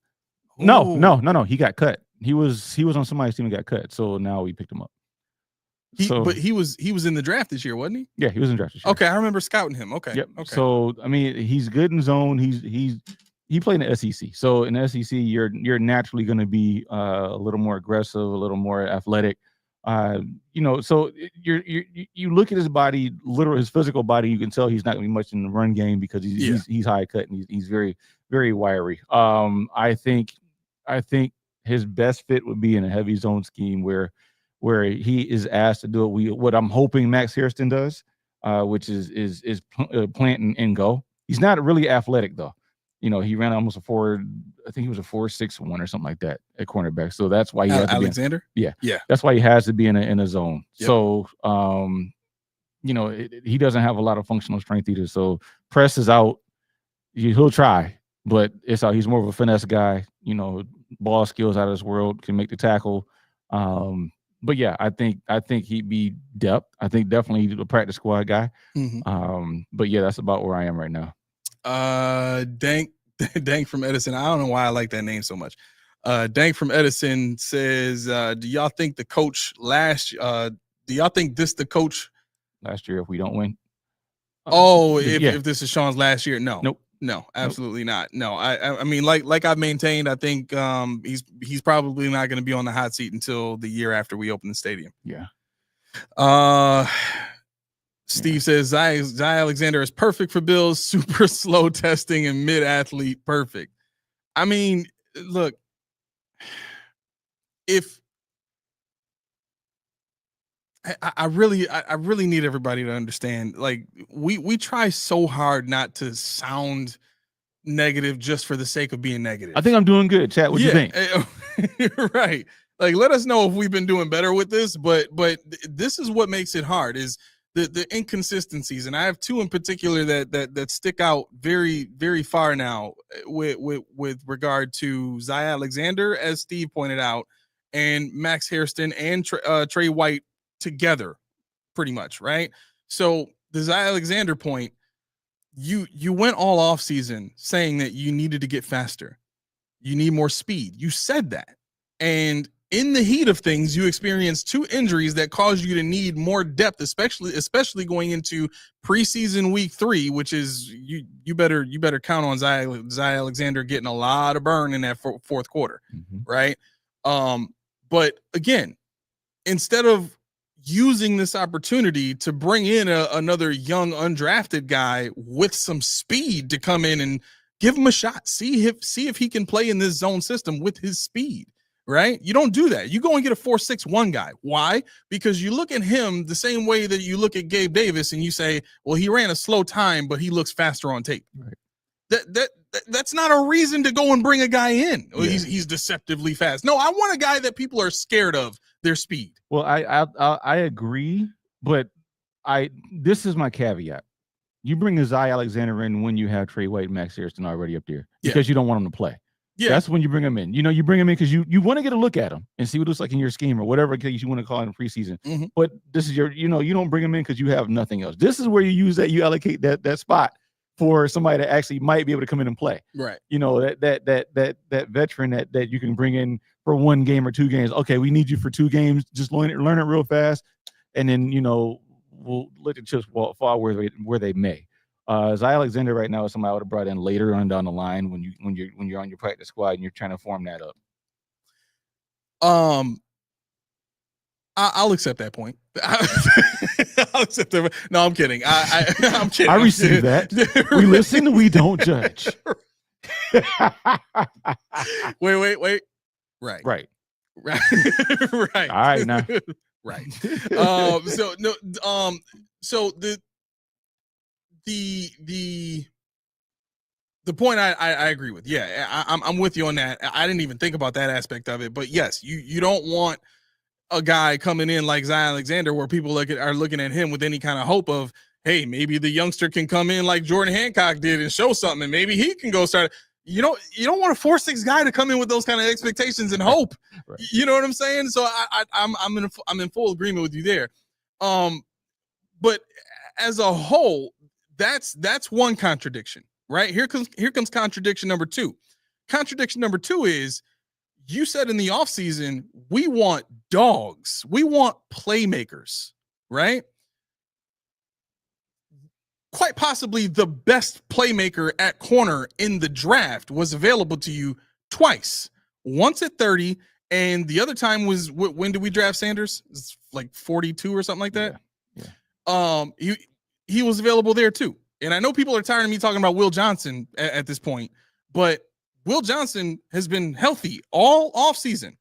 No. He got cut. He was on somebody's team and got cut. So now we picked him up. But he was in the draft this year, wasn't he? Yeah, he was in the draft this year. Okay, I remember scouting him. Okay. Yep. Okay. So I mean, he's good in zone. He played in the SEC. So in the SEC, you're naturally going to be a little more aggressive, a little more athletic. So you look at his body, literally his physical body, you can tell he's not going to be much in the run game because he's high cut and he's very, very wiry. I think his best fit would be in a heavy zone scheme where he is asked to do what I'm hoping Max Hairston does, which is plant and go. He's not really athletic though. He ran almost I think he was a 4.61 or something like that at cornerback. So that's why he has Alexander. Yeah. That's why he has to be in a zone. Yep. So, he doesn't have a lot of functional strength either. So press is out. He'll try, but it's out. He's more of a finesse guy. Ball skills out of this world, can make the tackle. But yeah, I think he'd be depth. I think definitely a practice squad guy. Mm-hmm. But yeah, that's about where I am right now. Dank from Edison. I don't know why I like that name so much. Dank from Edison says, do y'all think the coach the coach last year if we don't win? If this is Sean's last year? No. Nope. No, absolutely not. No, I mean, like I've maintained, I think he's probably not going to be on the hot seat until the year after we open the stadium. Yeah. Steve says Zy Alexander is perfect for Bills, super slow testing and mid-athlete, perfect. I mean, look, if I really need everybody to understand, like we try so hard not to sound negative just for the sake of being negative. I think I'm doing good, chat. What do you think? Right. Like, let us know if we've been doing better with this, but this is what makes it hard is the inconsistencies. And I have two in particular that stick out very, very far now with regard to Zy Alexander, as Steve pointed out, and Max Hairston and Trey White together, pretty much, right? So the Zy Alexander point, you went all off season saying that you needed to get faster. You need more speed. You said that. And in the heat of things, you experienced two injuries that caused you to need more depth, especially going into preseason week 3, which is you better count on Zy Alexander getting a lot of burn in that fourth quarter, right? But again, instead of using this opportunity to bring in another young undrafted guy with some speed to come in and give him a shot, see if he can play in this zone system with his speed. Right? You don't do that. You go and get a 4.61 guy. Why? Because you look at him the same way that you look at Gabe Davis and you say, well, he ran a slow time, but he looks faster on tape. Right. That's not a reason to go and bring a guy in. Yeah. He's deceptively fast. No, I want a guy that people are scared of their speed. Well, I agree, but this is my caveat. You bring a Zy Alexander in when you have Trey White and Max Hairston already up there because you don't want him to play. Yeah, that's when you bring him in. You bring him in because you want to get a look at him and see what it looks like in your scheme or whatever case you want to call it in preseason. Mm-hmm. But this is you don't bring him in because you have nothing else. This is where you allocate that spot for somebody that actually might be able to come in and play. Right. That veteran that you can bring in for 1 game or 2 games. Okay, we need you for 2 games. Just learn it real fast, and then we'll let the chips fall where they may. Zy Alexander right now is somebody I would have brought in later on down the line when you're on your practice squad and you're trying to form that up. I'll accept that point. I'll accept that. No, I'm kidding. I'm kidding. I receive that. We listen, we don't judge. Wait. Right. Right. Right. All right, now. Right. So no. So the point I agree with. Yeah, I'm with you on that. I didn't even think about that aspect of it. But yes, you don't want a guy coming in like Zion Alexander where people are looking at him with any kind of hope of, hey, maybe the youngster can come in like Jordan Hancock did and show something, and maybe he can go start. You don't want a 4'6" guy to come in with those kind of expectations and hope. Right. You know what I'm saying? So I'm in full agreement with you there. But as a whole, that's one contradiction, right? Here comes contradiction number two. Contradiction number two is, you said in the offseason, we want dogs. We want playmakers, right? Quite possibly the best playmaker at corner in the draft was available to you twice. Once at 30, and the other time was, when did we draft Sanders? It's like 42 or something like that. Yeah. He was available there too. And I know people are tired of me talking about Will Johnson at this point, but Will Johnson has been healthy all offseason.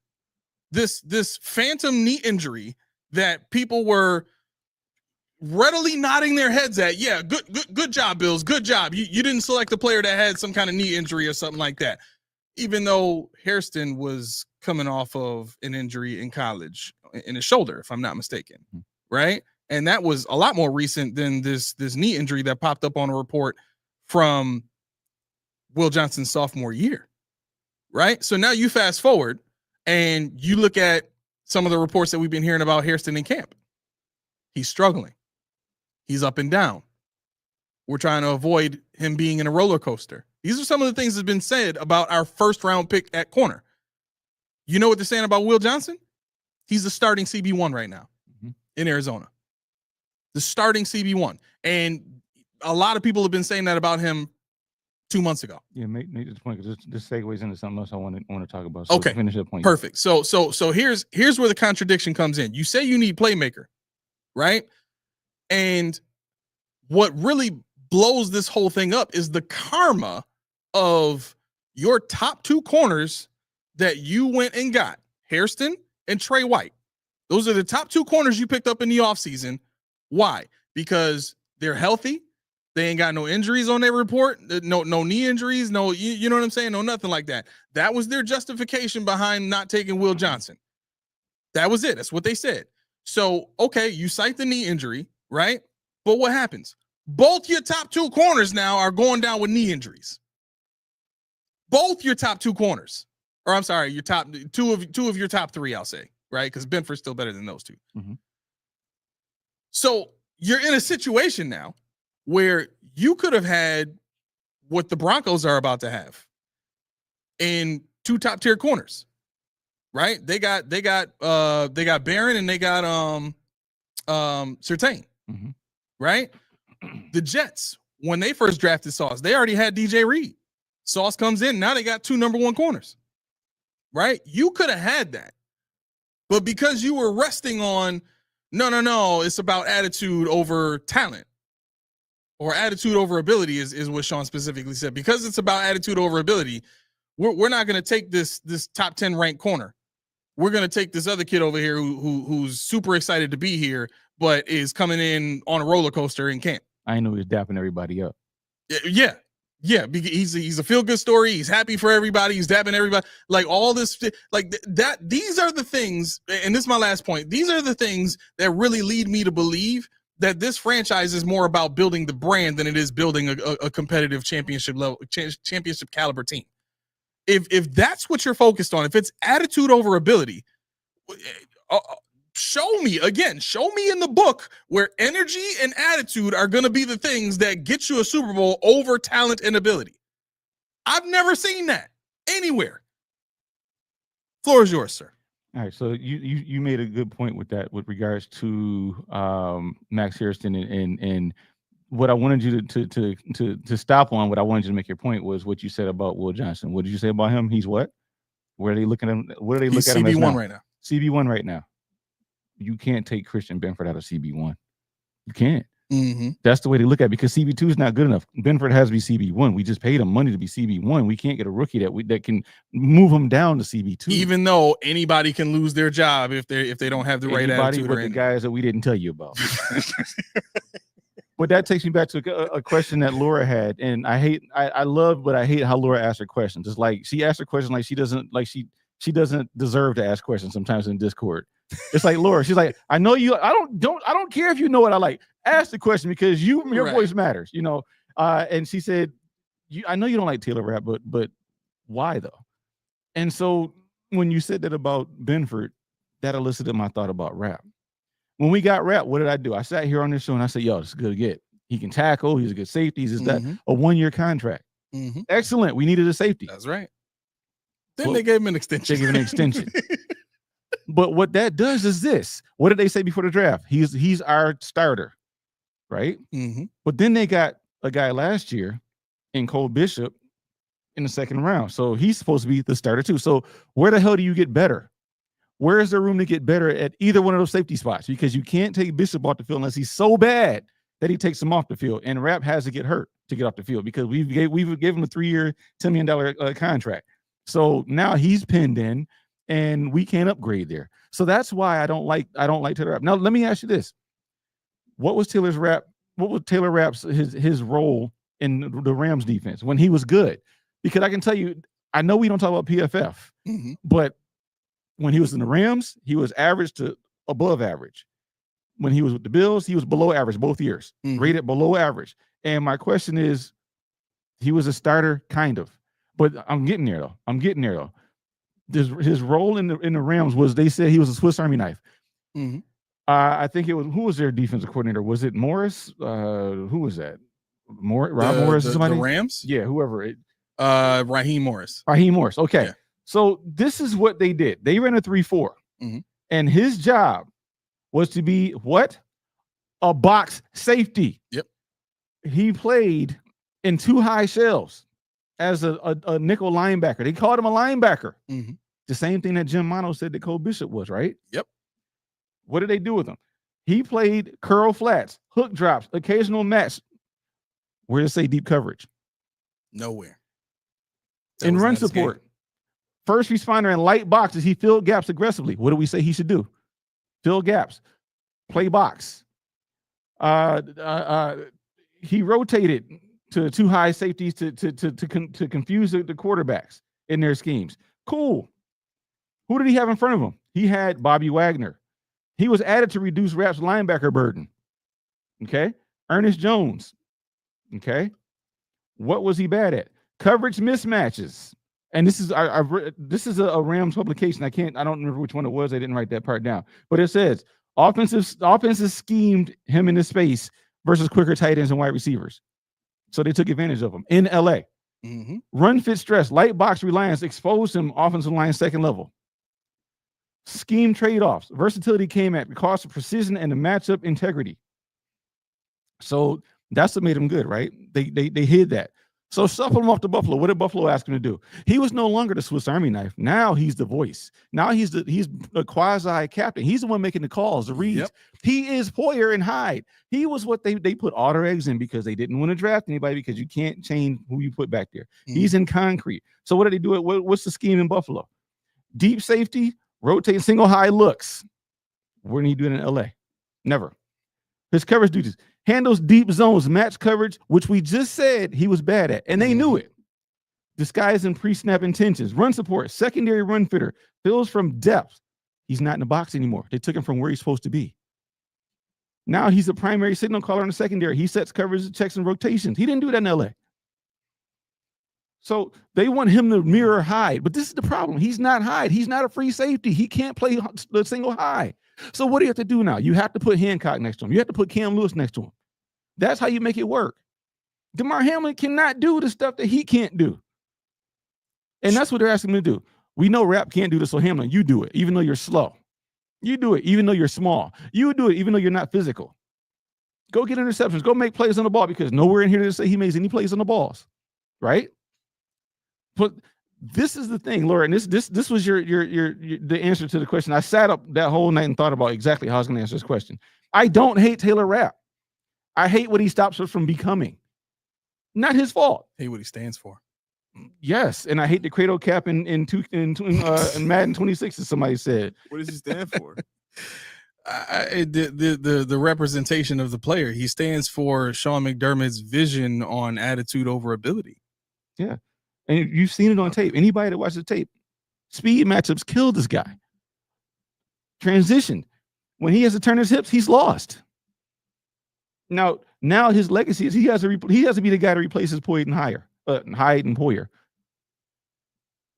This phantom knee injury that people were readily nodding their heads at. Yeah, good job, Bills. Good job. You didn't select a player that had some kind of knee injury or something like that. Even though Hairston was coming off of an injury in college in his shoulder, if I'm not mistaken, right? And that was a lot more recent than this knee injury that popped up on a report from Will Johnson's sophomore year, right? So now you fast forward and you look at some of the reports that we've been hearing about Hairston in camp. He's struggling. He's up and down. We're trying to avoid him being in a roller coaster. These are some of the things that have been said about our first round pick at corner. You know what they're saying about Will Johnson? He's the starting CB1 right now in Arizona. The starting CB1. And a lot of people have been saying that about him 2 months ago. Yeah, make this point, because this segues into something else I want to talk about. So okay, finish that point. Perfect. So here's where the contradiction comes in. You say you need playmaker, right? And what really blows this whole thing up is the karma of your top two corners that you went and got, Hairston and Trey White. Those are the top two corners you picked up in the offseason. Why? Because they're healthy. They ain't got no injuries on their report. No knee injuries. No, you know what I'm saying? No, nothing like that. That was their justification behind not taking Will Johnson. That was it. That's what they said. So, okay, you cite the knee injury, right? But what happens? Both your top two corners now are going down with knee injuries. Both your top two corners. Or I'm sorry, your top two of your top three, I'll say, right? Because Benford's still better than those two. Mm-hmm. So you're in a situation now where you could have had what the Broncos are about to have in two top tier corners, right? They got Barron and they got Surtain, right? The Jets, when they first drafted Sauce, they already had DJ Reed. Sauce comes in, now they got two number one corners, right? You could have had that, but because you were resting on no, it's about attitude over talent. Or attitude over ability is what Sean specifically said. Because it's about attitude over ability, we're not going to take this top 10 ranked corner. We're going to take this other kid over here who's super excited to be here, but is coming in on a roller coaster in camp. I know he's dapping everybody up. Yeah. He's a feel good story. He's happy for everybody. He's dapping everybody. Like all this, like that. These are the things, and this is my last point. These are the things that really lead me to believe that this franchise is more about building the brand than it is building a competitive championship level, championship caliber team. If that's what you're focused on, if it's attitude over ability, show me in the book where energy and attitude are going to be the things that get you a Super Bowl over talent and ability. I've never seen that anywhere. Floor is yours, sir. All right, so you made a good point with that, with regards to Max Hairston and what I wanted you to stop on. What I wanted you to make your point was what you said about Will Johnson. What did you say about him? He's what? Where are they looking at him? What are they looking at him as now? CB1 right now. CB1 right now. You can't take Christian Benford out of CB1. You can't. That's the way to look at it, because CB2 is not good enough. Benford has to be CB1. We just paid him money to be CB1. We can't get a rookie that can move him down to CB2. Even though anybody can lose their job if they don't have the right attitude. But the guys that we didn't tell you about. But that takes me back to a question that Laura had, and I love, but I hate how Laura asks her questions. It's like she asks her question like she doesn't deserve to ask questions sometimes in Discord. It's like, Laura, she's like, I know you. I don't care if you know what I like. Ask the question, because your voice matters, you know. And she said, I know you don't like Taylor Rapp, but why though? And so when you said that about Benford, that elicited my thought about Rapp. When we got Rapp, what did I do? I sat here on this show and I said, yo, this is good to get. He can tackle. He's a good safety. He's that a 1-year contract. Excellent. We needed a safety. That's right. Then they gave him an extension. But what that does is this. What did they say before the draft? He's our starter, right? But then they got a guy last year in Cole Bishop in the second round. So he's supposed to be the starter too. So where the hell do you get better? Where is there room to get better at either one of those safety spots? Because you can't take Bishop off the field unless he's so bad that he takes him off the field. And Rapp has to get hurt to get off the field, because we've given him a 3-year, $10 million contract. So now he's pinned in, and we can't upgrade there. So that's why I don't like Taylor Rapp. Now let me ask you this: What was Taylor Rapp's his role in the Rams defense when he was good? Because I can tell you, I know we don't talk about PFF, but when he was in the Rams, he was average to above average. When he was with the Bills, he was below average both years, rated below average. And my question is, he was a starter, kind of, but I'm getting there though. His role in the Rams was, they said he was a Swiss Army knife. I think it was, who was their defensive coordinator? Was it Morris? Who was that? Rob Morris? Somebody? The Rams? Yeah, whoever. Raheem Morris. Okay. Yeah. So this is what they did. They ran a 3-4. And his job was to be what? A box safety. Yep. He played in 2 high shells as a nickel linebacker. They called him a linebacker. The same thing that Jim Mono said that Cole Bishop was, right? Yep. What did they do with him? He played curl flats, hook drops, occasional match. Where to say deep coverage? Nowhere. In run support. First responder in light boxes, he filled gaps aggressively. What do we say he should do? Fill gaps. Play box. He rotated to 2 high safeties to confuse the quarterbacks in their schemes. Cool. Who did he have in front of him? He had Bobby Wagner. He was added to reduce Rapp's linebacker burden. Okay. Ernest Jones. Okay. What was he bad at? Coverage mismatches. And this is a Rams publication. I don't remember which one it was. I didn't write that part down. But it says offenses schemed him in the space versus quicker tight ends and wide receivers. So they took advantage of him in LA. Run fit stress, light box reliance exposed him offensive line second level. Scheme trade-offs. Versatility came at the cost of precision and the matchup integrity. So that's what made him good, right? They hid that. So shuffle him off to Buffalo. What did Buffalo ask him to do? He was no longer the Swiss Army knife. Now he's the voice. Now he's a quasi captain. He's the one making the calls, the reads. Yep. He is Poyer and Hyde. He was what they put all their eggs in, because they didn't want to draft anybody, because you can't change who you put back there. He's in concrete. So what did they do? What's the scheme in Buffalo? Deep safety, rotate single high looks. Where did he do it in LA? Never. His coverage duties. Handles deep zones, match coverage, which we just said he was bad at, and they knew it. Disguise and pre-snap intentions. Run support, secondary run fitter, fills from depth. He's not in the box anymore. They took him from where he's supposed to be. Now he's a primary signal caller in the secondary. He sets coverage, checks, and rotations. He didn't do that in LA. So they want him to mirror Hyde, but this is the problem. He's not Hyde. He's not a free safety. He can't play the single high. So what do you have to do now? You have to put Hancock next to him. You have to put Cam Lewis next to him. That's how you make it work. DeMar Hamlin cannot do the stuff that he can't do. And that's what they're asking him to do. We know Rapp can't do this, so Hamlin, you do it, even though you're slow. You do it, even though you're small. You do it, even though you're not physical. Go get interceptions. Go make plays on the ball, because nowhere in here to say he makes any plays on the balls, right? But this is the thing, Laura, and this was the answer to the question. I sat up that whole night and thought about exactly how I was going to answer this question. I don't hate Taylor Rapp. I hate what he stops us from becoming. Not his fault. Hate what he stands for. Yes, and I hate the cradle cap in Madden 26, as somebody said. What does he stand for? The representation of the player. He stands for Sean McDermott's vision on attitude over ability. Yeah, and you've seen it on tape. Anybody that watches the tape, speed matchups kill this guy. Transition, when he has to turn his hips, he's lost. Now his legacy is he has to be the guy to replace his Hyde and Poyer.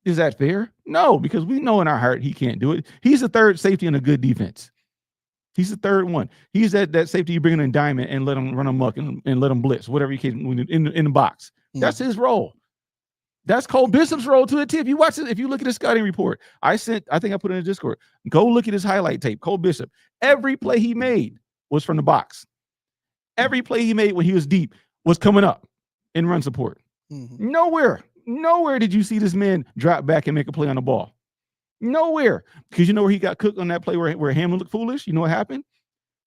Is that fair? No, because we know in our heart he can't do it. He's the third safety in a good defense. He's the third one. He's that safety you bring in a diamond and let him run amok and let him blitz, whatever you can in the box. That's his role. That's Cole Bishop's role to a T. If you watch it, if you look at his scouting report, I think I put it in the Discord. Go look at his highlight tape. Cole Bishop. Every play he made was from the box. Every play he made when he was deep was coming up in run support. Mm-hmm. Nowhere did you see this man drop back and make a play on the ball. Nowhere. Because you know where he got cooked on that play where Hamlin looked foolish? You know what happened?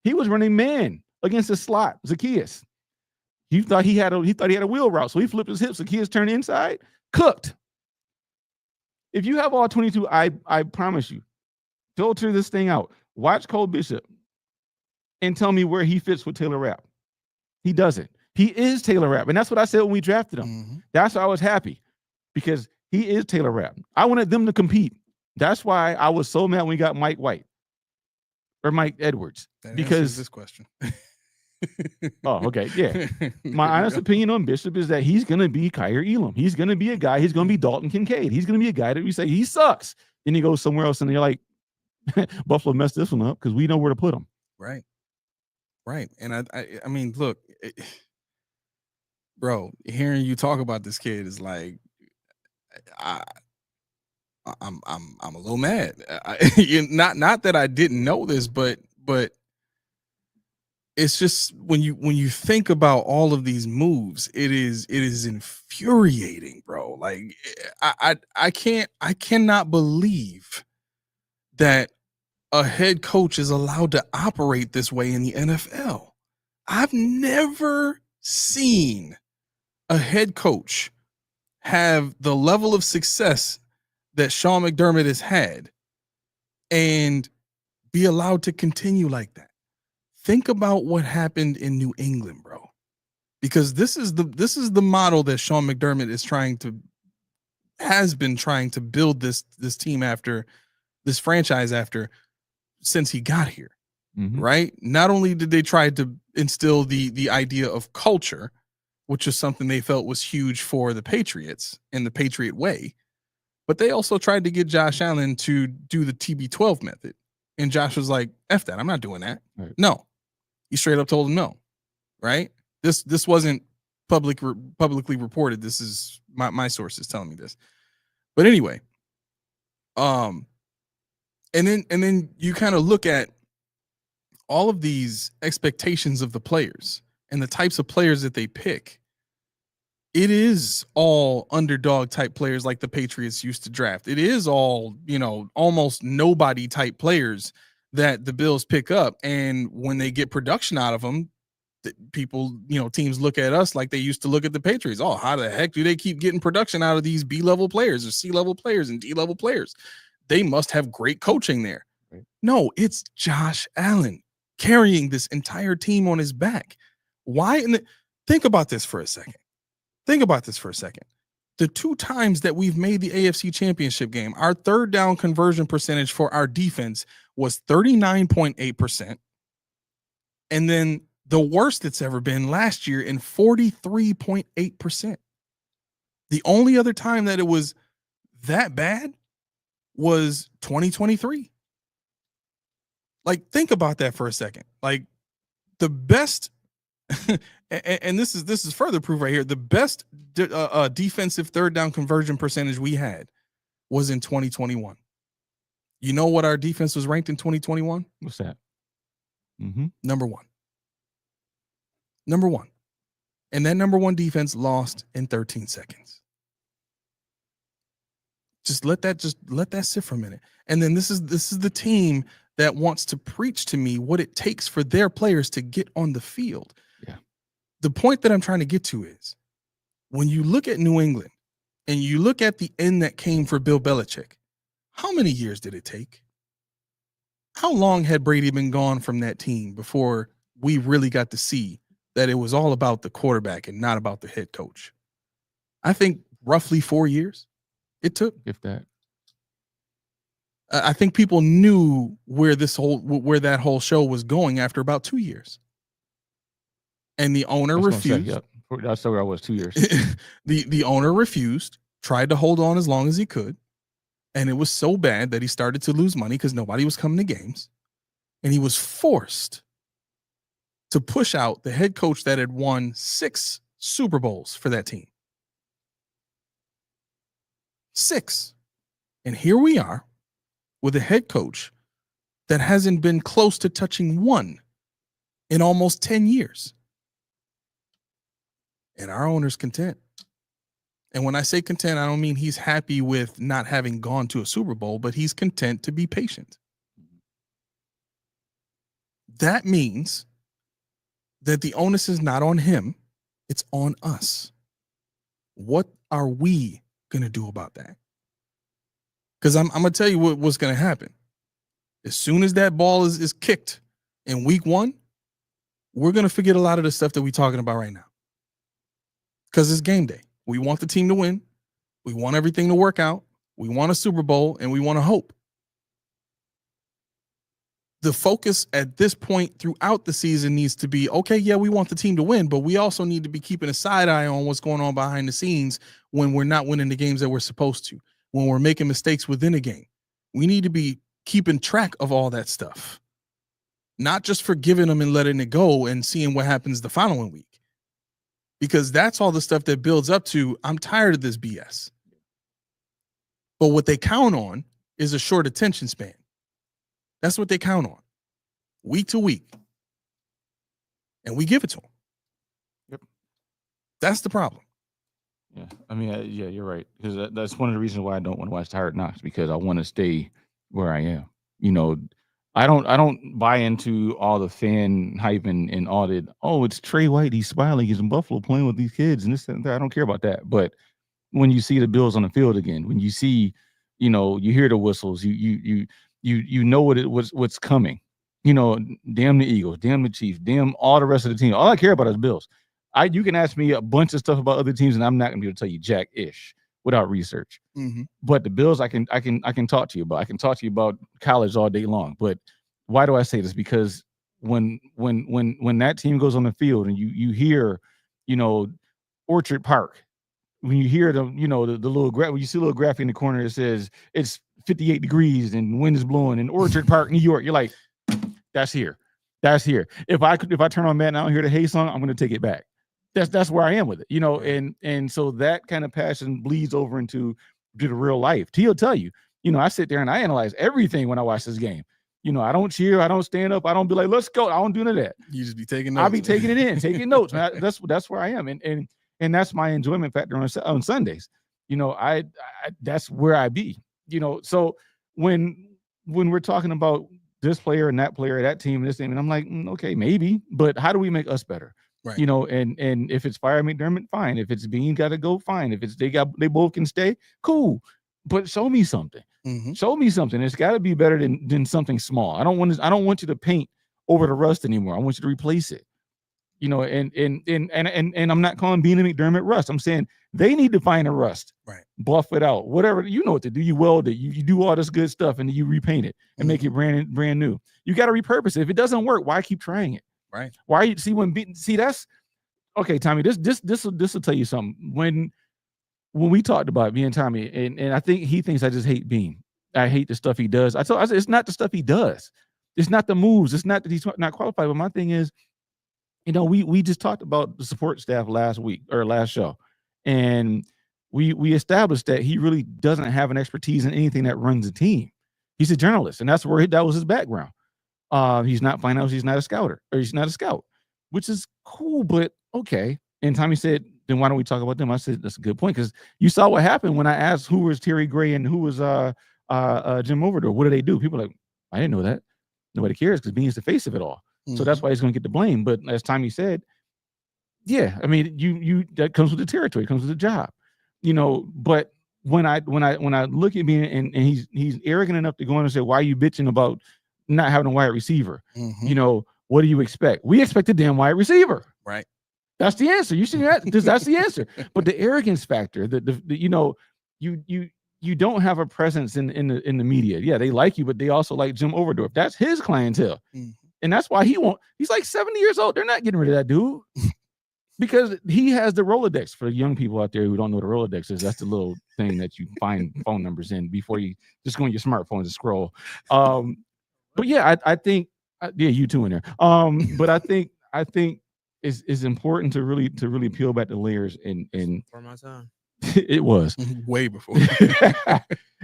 He was running man against the slot, Zacchaeus. He thought he had a wheel route, so he flipped his hips. Zacchaeus turned inside, cooked. If you have all 22, I promise you, filter this thing out. Watch Cole Bishop and tell me where he fits with Taylor Rapp. He doesn't. He is Taylor Rapp, and that's what I said when we drafted him. Mm-hmm. That's why I was happy, because he is Taylor Rapp. I wanted them to compete. That's why I was so mad when we got Mike Edwards. That because this question. Oh, okay, yeah. My honest opinion on Bishop is that he's going to be Kyer Elam. He's going to be a guy. He's going to be Dalton Kincaid. He's going to be a guy that we say he sucks. Then he goes somewhere else, and they're like, Buffalo messed this one up because we know where to put him. Right. And I mean, look, bro, hearing you talk about this kid is like, I'm a little mad. Not that I didn't know this, but it's just when you think about all of these moves, it is infuriating, bro. Like I cannot believe that a head coach is allowed to operate this way in the NFL. I've never seen a head coach have the level of success that Sean McDermott has had and be allowed to continue like that. Think about what happened in New England, bro. Because this is the model that Sean McDermott has been trying to build this team after, this franchise after, since he got here. Mm-hmm. Right? Not only did they try to instill the idea of culture, which is something they felt was huge for the Patriots and the Patriot way, but they also tried to get Josh Allen to do the TB12 method. And Josh was like, F that, I'm not doing that. Right. No. He straight up told him no. Right? This wasn't publicly reported. This is my sources telling me this. But anyway, and then you kind of look at all of these expectations of the players and the types of players that they pick. It is all underdog type players like the Patriots used to draft. It is all, almost nobody type players that the Bills pick up. And when they get production out of them, people, teams look at us like they used to look at the Patriots. Oh, how the heck do they keep getting production out of these B-level players or C-level players and D-level players? They must have great coaching there. Right. No, it's Josh Allen carrying this entire team on his back. Why? Think about this for a second. The two times that we've made the AFC Championship game, our third down conversion percentage for our defense was 39.8%. And then the worst it's ever been last year in 43.8%. The only other time that it was that bad was 2023. Like, think about that for a second. Like, the best and this is further proof right here. The best defensive third down conversion percentage we had was in 2021. You know what our defense was ranked in 2021? What's that? Mm-hmm. Number one. And that number one defense lost in 13 seconds. Just let that sit for a minute. And then this is the team that wants to preach to me what it takes for their players to get on the field. Yeah. the point that I'm trying to get to is when you look at New England and you look at the end that came for Bill Belichick, how many years did it take? How long had Brady been gone from that team before we really got to see that it was all about the quarterback and not about the head coach? I think roughly 4 years it took. If that. I think people knew where that whole show was going after about 2 years. And the owner refused. That's where I was 2 years. The owner refused, tried to hold on as long as he could. And it was so bad that he started to lose money because nobody was coming to games. And he was forced to push out the head coach that had won 6 Super Bowls for that team. 6. And here we are with a head coach that hasn't been close to touching 1 in almost 10 years. And our owner's content. And when I say content, I don't mean he's happy with not having gone to a Super Bowl, but he's content to be patient. That means that the onus is not on him, it's on us. What are we going to do about that? Because I'm going to tell you what's going to happen. As soon as that ball is kicked in week 1, we're going to forget a lot of the stuff that we're talking about right now. Because it's game day. We want the team to win. We want everything to work out. We want a Super Bowl, and we want to hope. The focus at this point throughout the season needs to be, okay, yeah, we want the team to win, but we also need to be keeping a side eye on what's going on behind the scenes when we're not winning the games that we're supposed to, when we're making mistakes within a game. We need to be keeping track of all that stuff, not just forgiving them and letting it go and seeing what happens the following week. Because that's all the stuff that builds up to, I'm tired of this BS. But what they count on is a short attention span. That's what they count on, week to week. And we give it to them. Yep. That's the problem. Yeah, I mean, yeah, you're right. Because that's one of the reasons why I don't want to watch Hard Knocks, because I want to stay where I am. You know, I don't buy into all the fan hype and all that. Oh, it's Trey White. He's smiling. He's in Buffalo playing with these kids and this and that. I don't care about that. But when you see the Bills on the field again, when you see, you know, you hear the whistles, you know what's coming. You know, damn the Eagles, damn the Chiefs, damn all the rest of the team. All I care about is Bills. You can ask me a bunch of stuff about other teams, and I'm not gonna be able to tell you jack-ish without research. Mm-hmm. But the Bills, I can talk to you about. I can talk to you about college all day long. But why do I say this? Because when that team goes on the field and you hear, you know, Orchard Park, when you hear the little when you see a little graphic in the corner that says it's 58 degrees and wind is blowing in Orchard Park, New York, you're like, that's here. That's here. If I turn on Matt and I don't hear the Hey song, I'm gonna take it back. That's where I am with it, you know, and so that kind of passion bleeds over into the real life. T will tell you, you know, I sit there and I analyze everything when I watch this game. You know, I don't cheer, I don't stand up, I don't be like, let's go. I don't do none of that. You just be taking notes. I'll be taking it in, taking notes, man. That's where I am, and that's my enjoyment factor on Sundays. You know, I that's where I be. You know, so when we're talking about this player and that player, that team, this team, and I'm like, okay, maybe, but how do we make us better? Right. You know, and if it's fire McDermott, fine. If it's Bean got to go, fine. If it's they both can stay, cool. But show me something. Mm-hmm. Show me something. It's got to be better than something small. I don't want you to paint over the rust anymore. I want you to replace it. You know, and I'm not calling Bean and McDermott rust. I'm saying they need to find a rust. Right. Buff it out. Whatever, you know what to do. You weld it. You do all this good stuff, and then you repaint it and make it brand new. You got to repurpose it. If it doesn't work, why keep trying it? Right. Why you see that's okay, Tommy. This will tell you something. When we talked about me and Tommy, and I think he thinks I just hate Bean. I hate the stuff he does. I said it's not the stuff he does. It's not the moves. It's not that he's not qualified. But my thing is, you know, we just talked about the support staff last show, and we established that he really doesn't have an expertise in anything that runs a team. He's a journalist, and that was his background. He's not finance. He's not a scouter, or he's not a scout, which is cool, but okay. And Tommy said, then why don't we talk about them? I said, that's a good point, because you saw what happened when I asked who was Terry Gray and who was Jim Overdore. What do they do? People are like, I didn't know that. Nobody cares because Bean's the face of it all. Mm-hmm. So that's why he's going to get the blame. But as Tommy said, Yeah, I mean, you that comes with the territory, comes with the job, But when I look at me and he's arrogant enough to go in and say, "Why are you bitching about not having a wide receiver?" What do you expect? We expect a damn wide receiver, right? That's the answer. You see that? That's the answer. But the arrogance factor, you don't have a presence in the media. Yeah, they like you, but they also like Jim Overdorf. That's his clientele, and that's why he's like 70 years old. They're not getting rid of that dude. Because he has the Rolodex. For young people out there who don't know what a Rolodex is, that's the little thing that you find phone numbers in before you just go on your smartphone and scroll. But yeah, I think you too in there. But I think it's important to really peel back the layers and For my time. It was way before.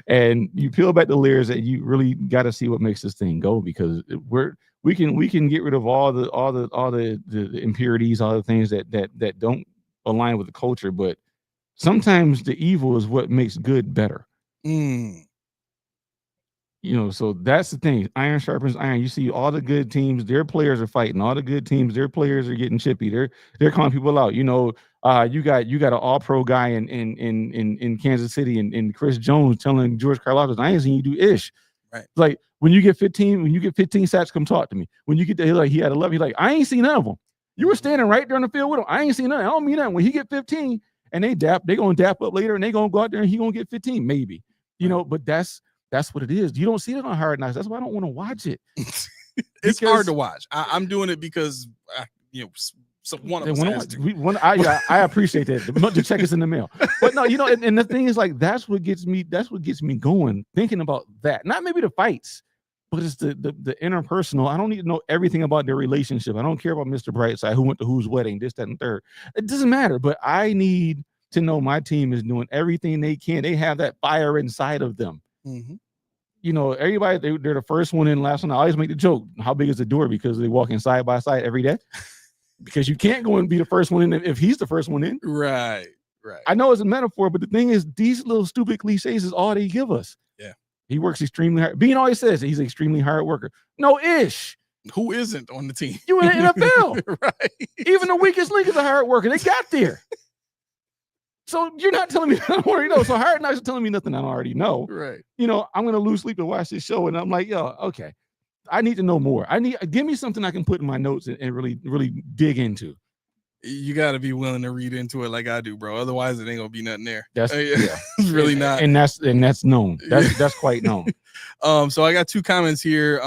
And you peel back the layers and you really got to see what makes this thing go, because we can get rid of all the impurities, all the things that don't align with the culture, but sometimes the evil is what makes good better. So that's the thing. Iron sharpens iron. You see all the good teams, their players are fighting. All the good teams, their players are getting chippy. They're calling people out. You got an all-pro guy in Kansas City and Chris Jones telling George Karlaftis, "I ain't seen you do ish." Right. Like when you get 15 sacks, come talk to me. When you get there, he had 11. He's like, "I ain't seen none of them. You were standing right there on the field with him. I ain't seen none. I don't mean nothing." When he get 15 and they gonna dap up later and they gonna go out there and he gonna get 15, maybe. But that's what it is. You don't see it on Hard Knocks. That's why I don't want to watch it. It's hard to watch. I'm doing it because one of us has to. I appreciate that. The check is in the mail. But no, and the thing is, like, that's what gets me going, thinking about that. Not maybe the fights, but it's the interpersonal. I don't need to know everything about their relationship. I don't care about Mr. Brightside, who went to whose wedding, this, that, and third. It doesn't matter. But I need to know my team is doing everything they can. They have that fire inside of them. Everybody, they're the first one in, last one. I always make the joke, how big is the door? Because they walk in side by side every day. Because you can't go and be the first one in if he's the first one in. Right. I know it's a metaphor, but the thing is, these little stupid cliches is all they give us. Yeah. He works extremely hard. Bean always says he's an extremely hard worker. No ish. Who isn't on the team? You in the NFL. Right. Even the weakest link is a hard worker. They got there. So you're not telling me that I don't already know. So Hard Knocks are telling me nothing I don't already know. Right. I'm going to lose sleep to watch this show. And I'm like, okay. I need to know more. Give me something I can put in my notes and really, really dig into. You got to be willing to read into it like I do, bro. Otherwise, it ain't gonna be nothing there. That's it's really not. And that's known. That's quite known. So I got two comments here.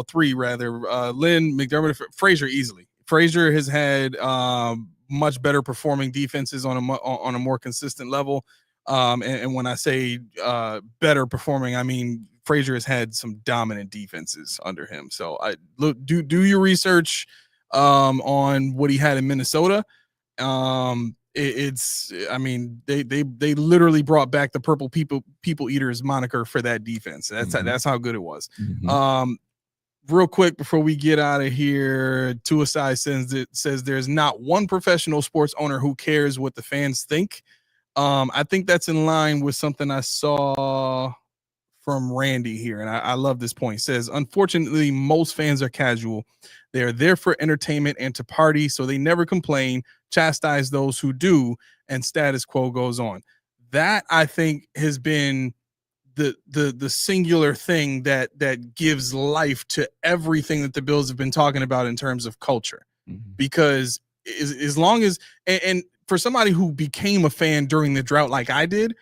Three rather. Lynn, McDermott, Frazier easily. Frazier has had much better performing defenses on a more consistent level. And when I say better performing, I mean Frazier has had some dominant defenses under him. So do your research on what he had in Minnesota. They literally brought back the purple people eaters moniker for that defense. That's how good it was. Real quick before we get out of here, Tuasai says there's not one professional sports owner who cares what the fans think. I think that's in line with something I saw from Randy here, and I love this point. It says, unfortunately, most fans are casual. They are there for entertainment and to party, so they never complain, chastise those who do, and status quo goes on. That, I think, has been the singular thing that gives life to everything that the Bills have been talking about in terms of culture. Because as long as and for somebody who became a fan during the drought like I did,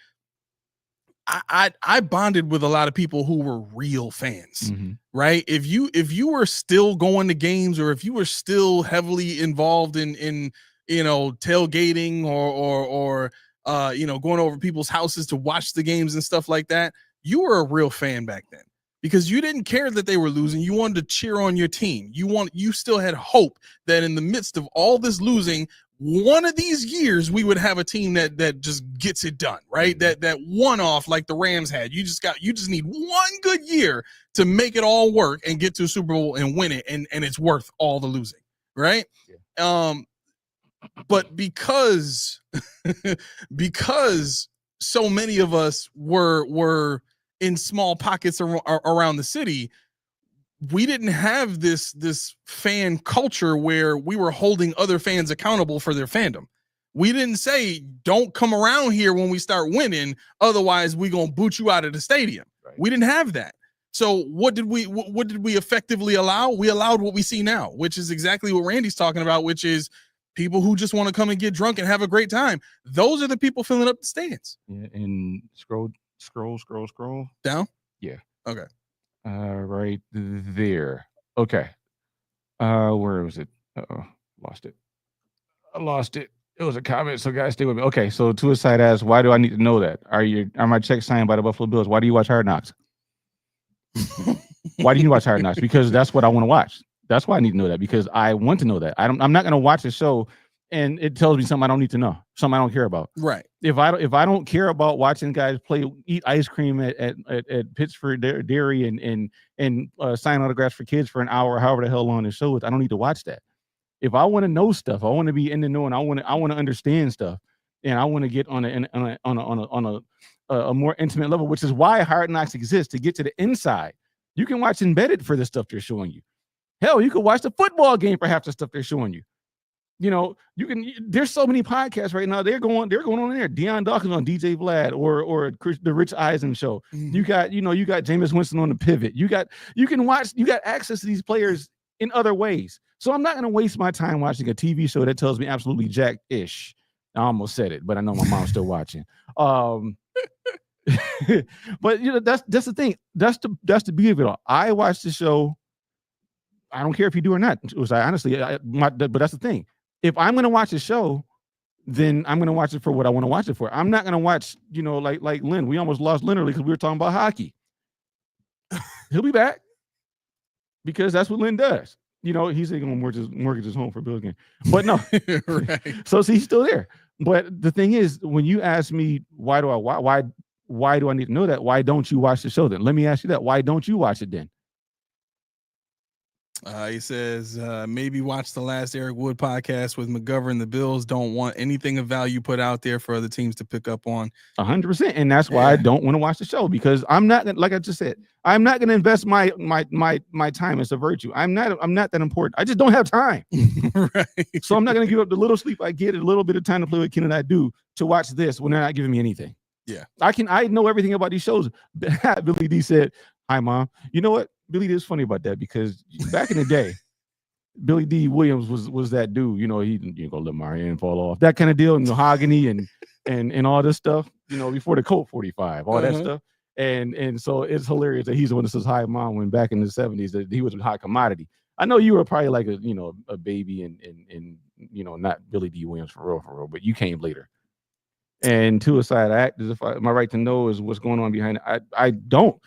I bonded with a lot of people who were real fans, right? If you were still going to games, or if you were still heavily involved in tailgating or going over people's houses to watch the games and stuff like that, you were a real fan back then, because you didn't care that they were losing. You wanted to cheer on your team. You still had hope that in the midst of all this losing, one of these years we would have a team that just gets it done, right? That one off like the Rams had. You just need one good year to make it all work and get to a Super Bowl and win it, and it's worth all the losing, right? Yeah. But because so many of us were in small pockets around the city, we didn't have this fan culture where we were holding other fans accountable for their fandom. We didn't say, don't come around here when we start winning, otherwise we gonna boot you out of the stadium. Right. We didn't have that. So what did we effectively allow? We allowed what we see now, which is exactly what Randy's talking about, which is people who just want to come and get drunk and have a great time. Those are the people filling up the stands. Yeah, and scroll down. Yeah. Okay. Right there. Okay. Where was it? Lost it. I lost it. It was a comment, so guys, stay with me. Okay, so Suicide asks, why do I need to know that? Are my checks signed by the Buffalo Bills? Why do you watch Hard Knocks? Why do you watch Hard Knocks? Because that's what I want to watch. That's why I need to know that, because I want to know that. I'm not going to watch a show and it tells me something I don't need to know, something I don't care about. Right. If I don't care about watching guys eat ice cream at Pittsburgh Dairy and sign autographs for kids for an hour, however the hell long the show is, I don't need to watch that. If I want to know stuff, I want to be in the know, and I want to understand stuff, and I want to get on a more intimate level, which is why Hard Knocks exists, to get to the inside. You can watch embedded for the stuff they're showing you. Hell, you could watch the football game for half the stuff they're showing you. You know, you can. There's so many podcasts right now. They're going on in there. Deion Dawkins on DJ Vlad or the Rich Eisen show. Mm-hmm. You got Jameis Winston on the Pivot. You got access to these players in other ways. So I'm not going to waste my time watching a TV show that tells me absolutely jack-ish. I almost said it, but I know my mom's still watching. But that's the thing. That's the beauty of it all. I watch the show. I don't care if you do or not. But that's the thing. If I'm going to watch a show, then I'm going to watch it for what I want to watch it for. I'm not going to watch, like Lynn. We almost lost Lynn early because we were talking about hockey. He'll be back because that's what Lynn does. He's going to mortgage his home for Bills game. But no. Right. So he's still there. But the thing is, when you ask me, why do I need to know that? Why don't you watch the show then? Let me ask you that. Why don't you watch it then? He says, maybe watch the last Eric Wood podcast with McGovern. The Bills don't want anything of value put out there for other teams to pick up on. 100%. And that's why I don't want to watch the show, because I'm not gonna, like I just said, I'm not going to invest my time as a virtue. I'm not that important. I just don't have time. Right. So I'm not going to give up the little sleep I get, a little bit of time to play with Ken and I do, to watch this when they're not giving me anything. Yeah. I know everything about these shows. Billy D said, hi, Mom. You know what? Billy D is funny about that, because back in the day, Billy D. Williams was that dude. He gonna let my hand fall off, that kind of deal, mahogany and all this stuff. Before the Colt 45, all that stuff. And so it's hilarious that he's the one that says hi, Mom, when back in the 70s that he was a hot commodity. I know you were probably like a baby and not Billy D. Williams for real, but you came later. And to a side act, as if my right to know is what's going on behind it. I don't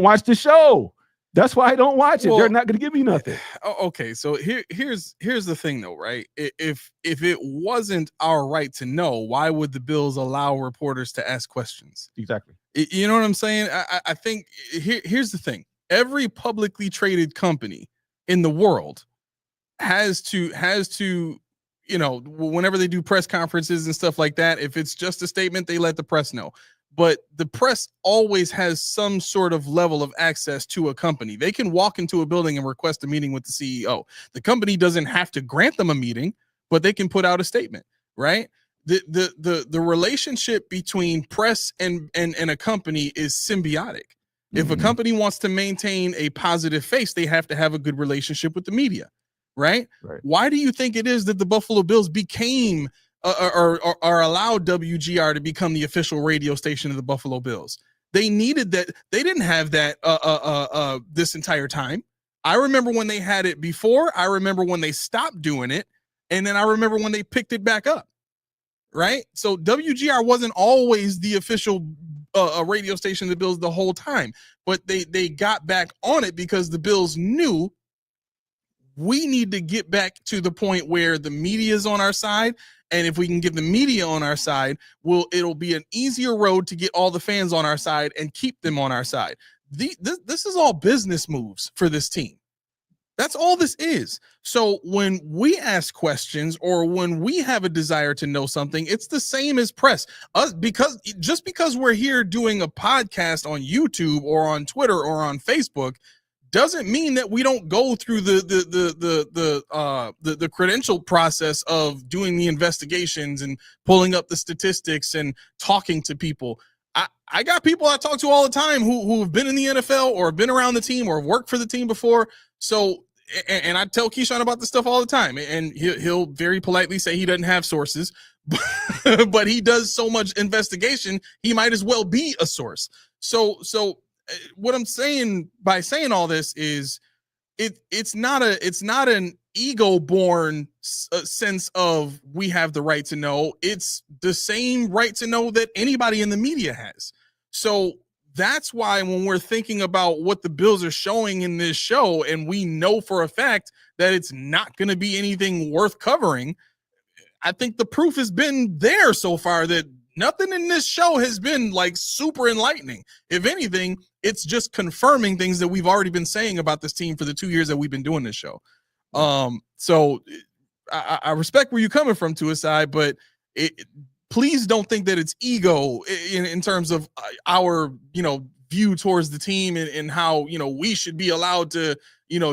watch the show. That's why I don't watch it. Well, they're not going to give me nothing. Okay, so here's the thing, though, right? If it wasn't our right to know, why would the Bills allow reporters to ask questions? Exactly. You know what I'm saying? I think here's the thing. Every publicly traded company in the world has to whenever they do press conferences and stuff like that, if it's just a statement, they let the press know. But the press always has some sort of level of access to a company. They can walk into a building and request a meeting with the CEO. The company doesn't have to grant them a meeting, but they can put out a statement, right? The relationship between press and a company is symbiotic. Mm-hmm. If a company wants to maintain a positive face, they have to have a good relationship with the media, right? Why do you think it is that the Buffalo Bills became or allowed WGR to become the official radio station of the Buffalo Bills? They needed that. They didn't have that this entire time. I remember when they had it before. I remember when they stopped doing it. And then I remember when they picked it back up. Right? So WGR wasn't always the official radio station of the Bills the whole time. But they got back on it because the Bills knew we need to get back to the point where the media is on our side. And if we can get the media on our side, it'll be an easier road to get all the fans on our side and keep them on our side. This is all business moves for this team. That's all this is. So when we ask questions or when we have a desire to know something, it's the same as press. Because we're here doing a podcast on YouTube or on Twitter or on Facebook doesn't mean that we don't go through the credential process of doing the investigations and pulling up the statistics and talking to people. I got people I talk to all the time who have been in the NFL or have been around the team or have worked for the team before. So, and I tell Keyshawn about this stuff all the time, and he'll very politely say he doesn't have sources, but he does so much investigation, he might as well be a source. So what I'm saying by saying all this is it's not an ego born sense of we have the right to know. It's the same right to know that anybody in the media has. So that's why when we're thinking about what the Bills are showing in this show, and we know for a fact that it's not going to be anything worth covering, I think the proof has been there so far that nothing in this show has been like super enlightening. If anything, it's just confirming things that we've already been saying about this team for the 2 years that we've been doing this show. So I respect where you're coming from, to a side, but please don't think that it's ego in terms of our, view towards the team and how, we should be allowed to,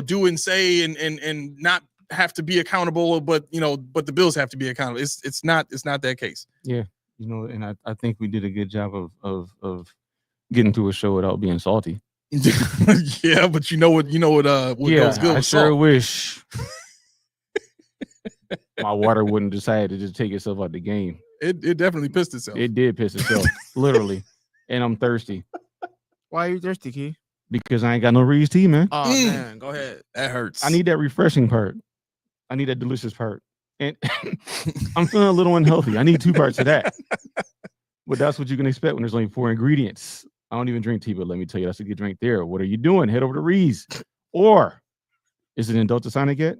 do and say and not have to be accountable, but the Bills have to be accountable. It's not that case. Yeah. And I think we did a good job of getting through a show without being salty. Yeah, but what goes good. I sure wish my water wouldn't decide to just take itself out the game. It definitely pissed itself. It did piss itself, literally. And I'm thirsty. Why are you thirsty, Key? Because I ain't got no Reese's tea, man. Oh man, go ahead. That hurts. I need that refreshing part. I need that delicious part. And I'm feeling a little unhealthy. I need 2 parts of that. But that's what you can expect when there's only 4 ingredients. I don't even drink tea, but let me tell you, that's a good drink there. What are you doing? Head over to Ree's. Or is it in Delta Sonic yet?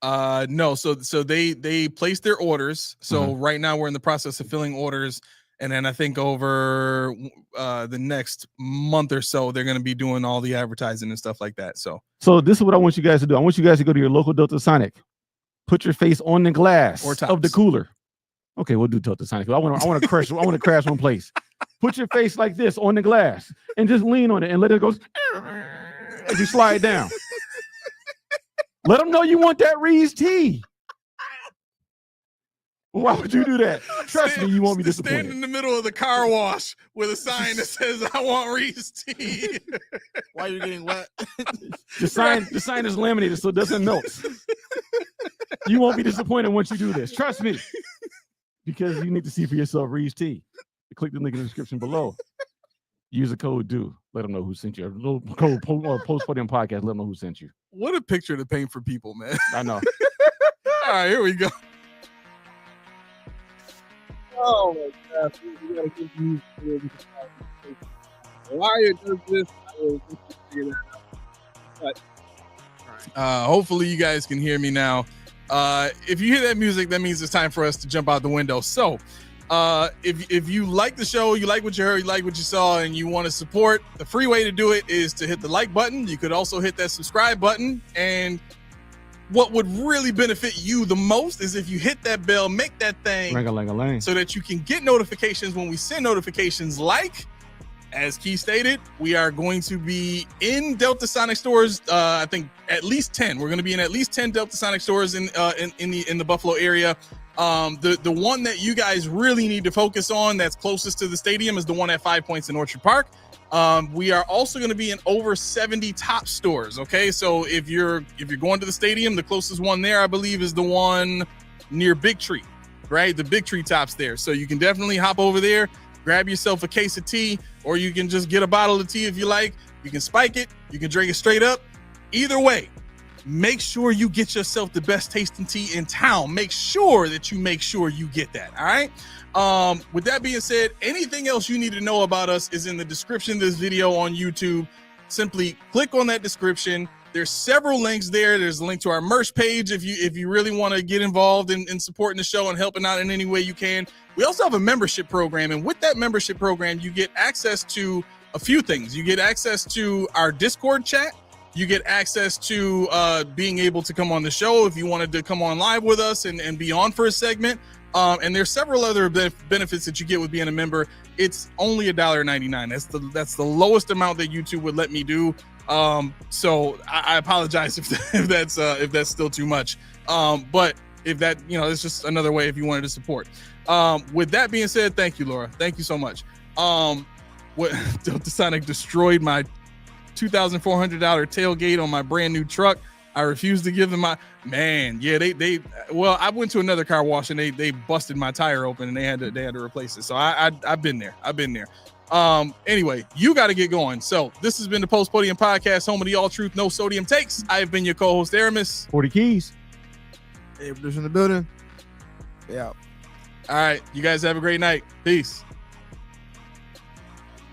No. So they placed their orders. So right now we're in the process of filling orders. And then I think over the next month or so, they're going to be doing all the advertising and stuff like that. So this is what I want you guys to do. I want you guys to go to your local Delta Sonic. Put your face on the glass of the cooler. Okay, we'll do Delta Sonic. I want to crash. I want to crash one place. Put your face like this on the glass and just lean on it and let it go as you slide down. Let them know you want that Reese's tea. Why would you do that? Trust me, you won't be disappointed. Stand in the middle of the car wash with a sign that says, "I want Reese's tea." Why are you getting wet? The sign is laminated so it doesn't melt. You won't be disappointed once you do this. Trust me. Because you need to see for yourself Reese's tea. Click the link in the description below. Use the code DO. Let them know who sent you. A little code post for them podcast. Let them know who sent you. What a picture to paint for people, man. I know. All right, here we go. Oh my gosh, we gotta give you why it does this. I will figure that out. But hopefully you guys can hear me now. If you hear that music, that means it's time for us to jump out the window. So if you like the show, you like what you heard, you like what you saw, and you want to support, the free way to do it is to hit the like button. You could also hit that subscribe button, and what would really benefit you the most is if you hit that bell, make that thing Ring-a-ling-a-ling. so that you can get notifications when we send notifications. Like, as Key stated, we are going to be in Delta Sonic stores. I think at least 10. We're going to be in at least 10 Delta Sonic stores in the Buffalo area. The one that you guys really need to focus on that's closest to the stadium is the one at 5 Points in Orchard Park. We are also going to be in over 70 top stores. Okay, so if you're going to the stadium, the closest one there, I believe, is the one near Big Tree, right? The Big Tree Top's there, so you can definitely hop over there, grab yourself a case of tea, or you can just get a bottle of tea if you like. You can spike it, you can drink it straight up. Either way, make sure you get yourself the best tasting tea in town. Make sure that you get that. All right. With that being said, anything else you need to know about us is in the description of this video on YouTube. Simply click on that description. There's several links there. There's a link to our merch page if you really want to get involved in supporting the show and helping out in any way you can. We also have a membership program, and with that membership program, you get access to a few things. You get access to our Discord chat. You get access to being able to come on the show if you wanted to come on live with us and be on for a segment. And there's several other benefits that you get with being a member. it's only $1.99. That's the lowest amount that YouTube would let me do. So I apologize if that's still too much. But if that, it's just another way if you wanted to support. With that being said, thank you, Laura. Thank you so much. What Delta Sonic destroyed my $2,400 tailgate on my brand new truck. I refused to give them I went to another car wash and they busted my tire open and they had to replace it. So I've been there. Anyway, you got to get going. So this has been the Post Podium Podcast, home of the all truth, no sodium takes. I have been your co-host, Aramis. 40 Keys. Hey, producer in the building. Yeah. All right. You guys have a great night. Peace.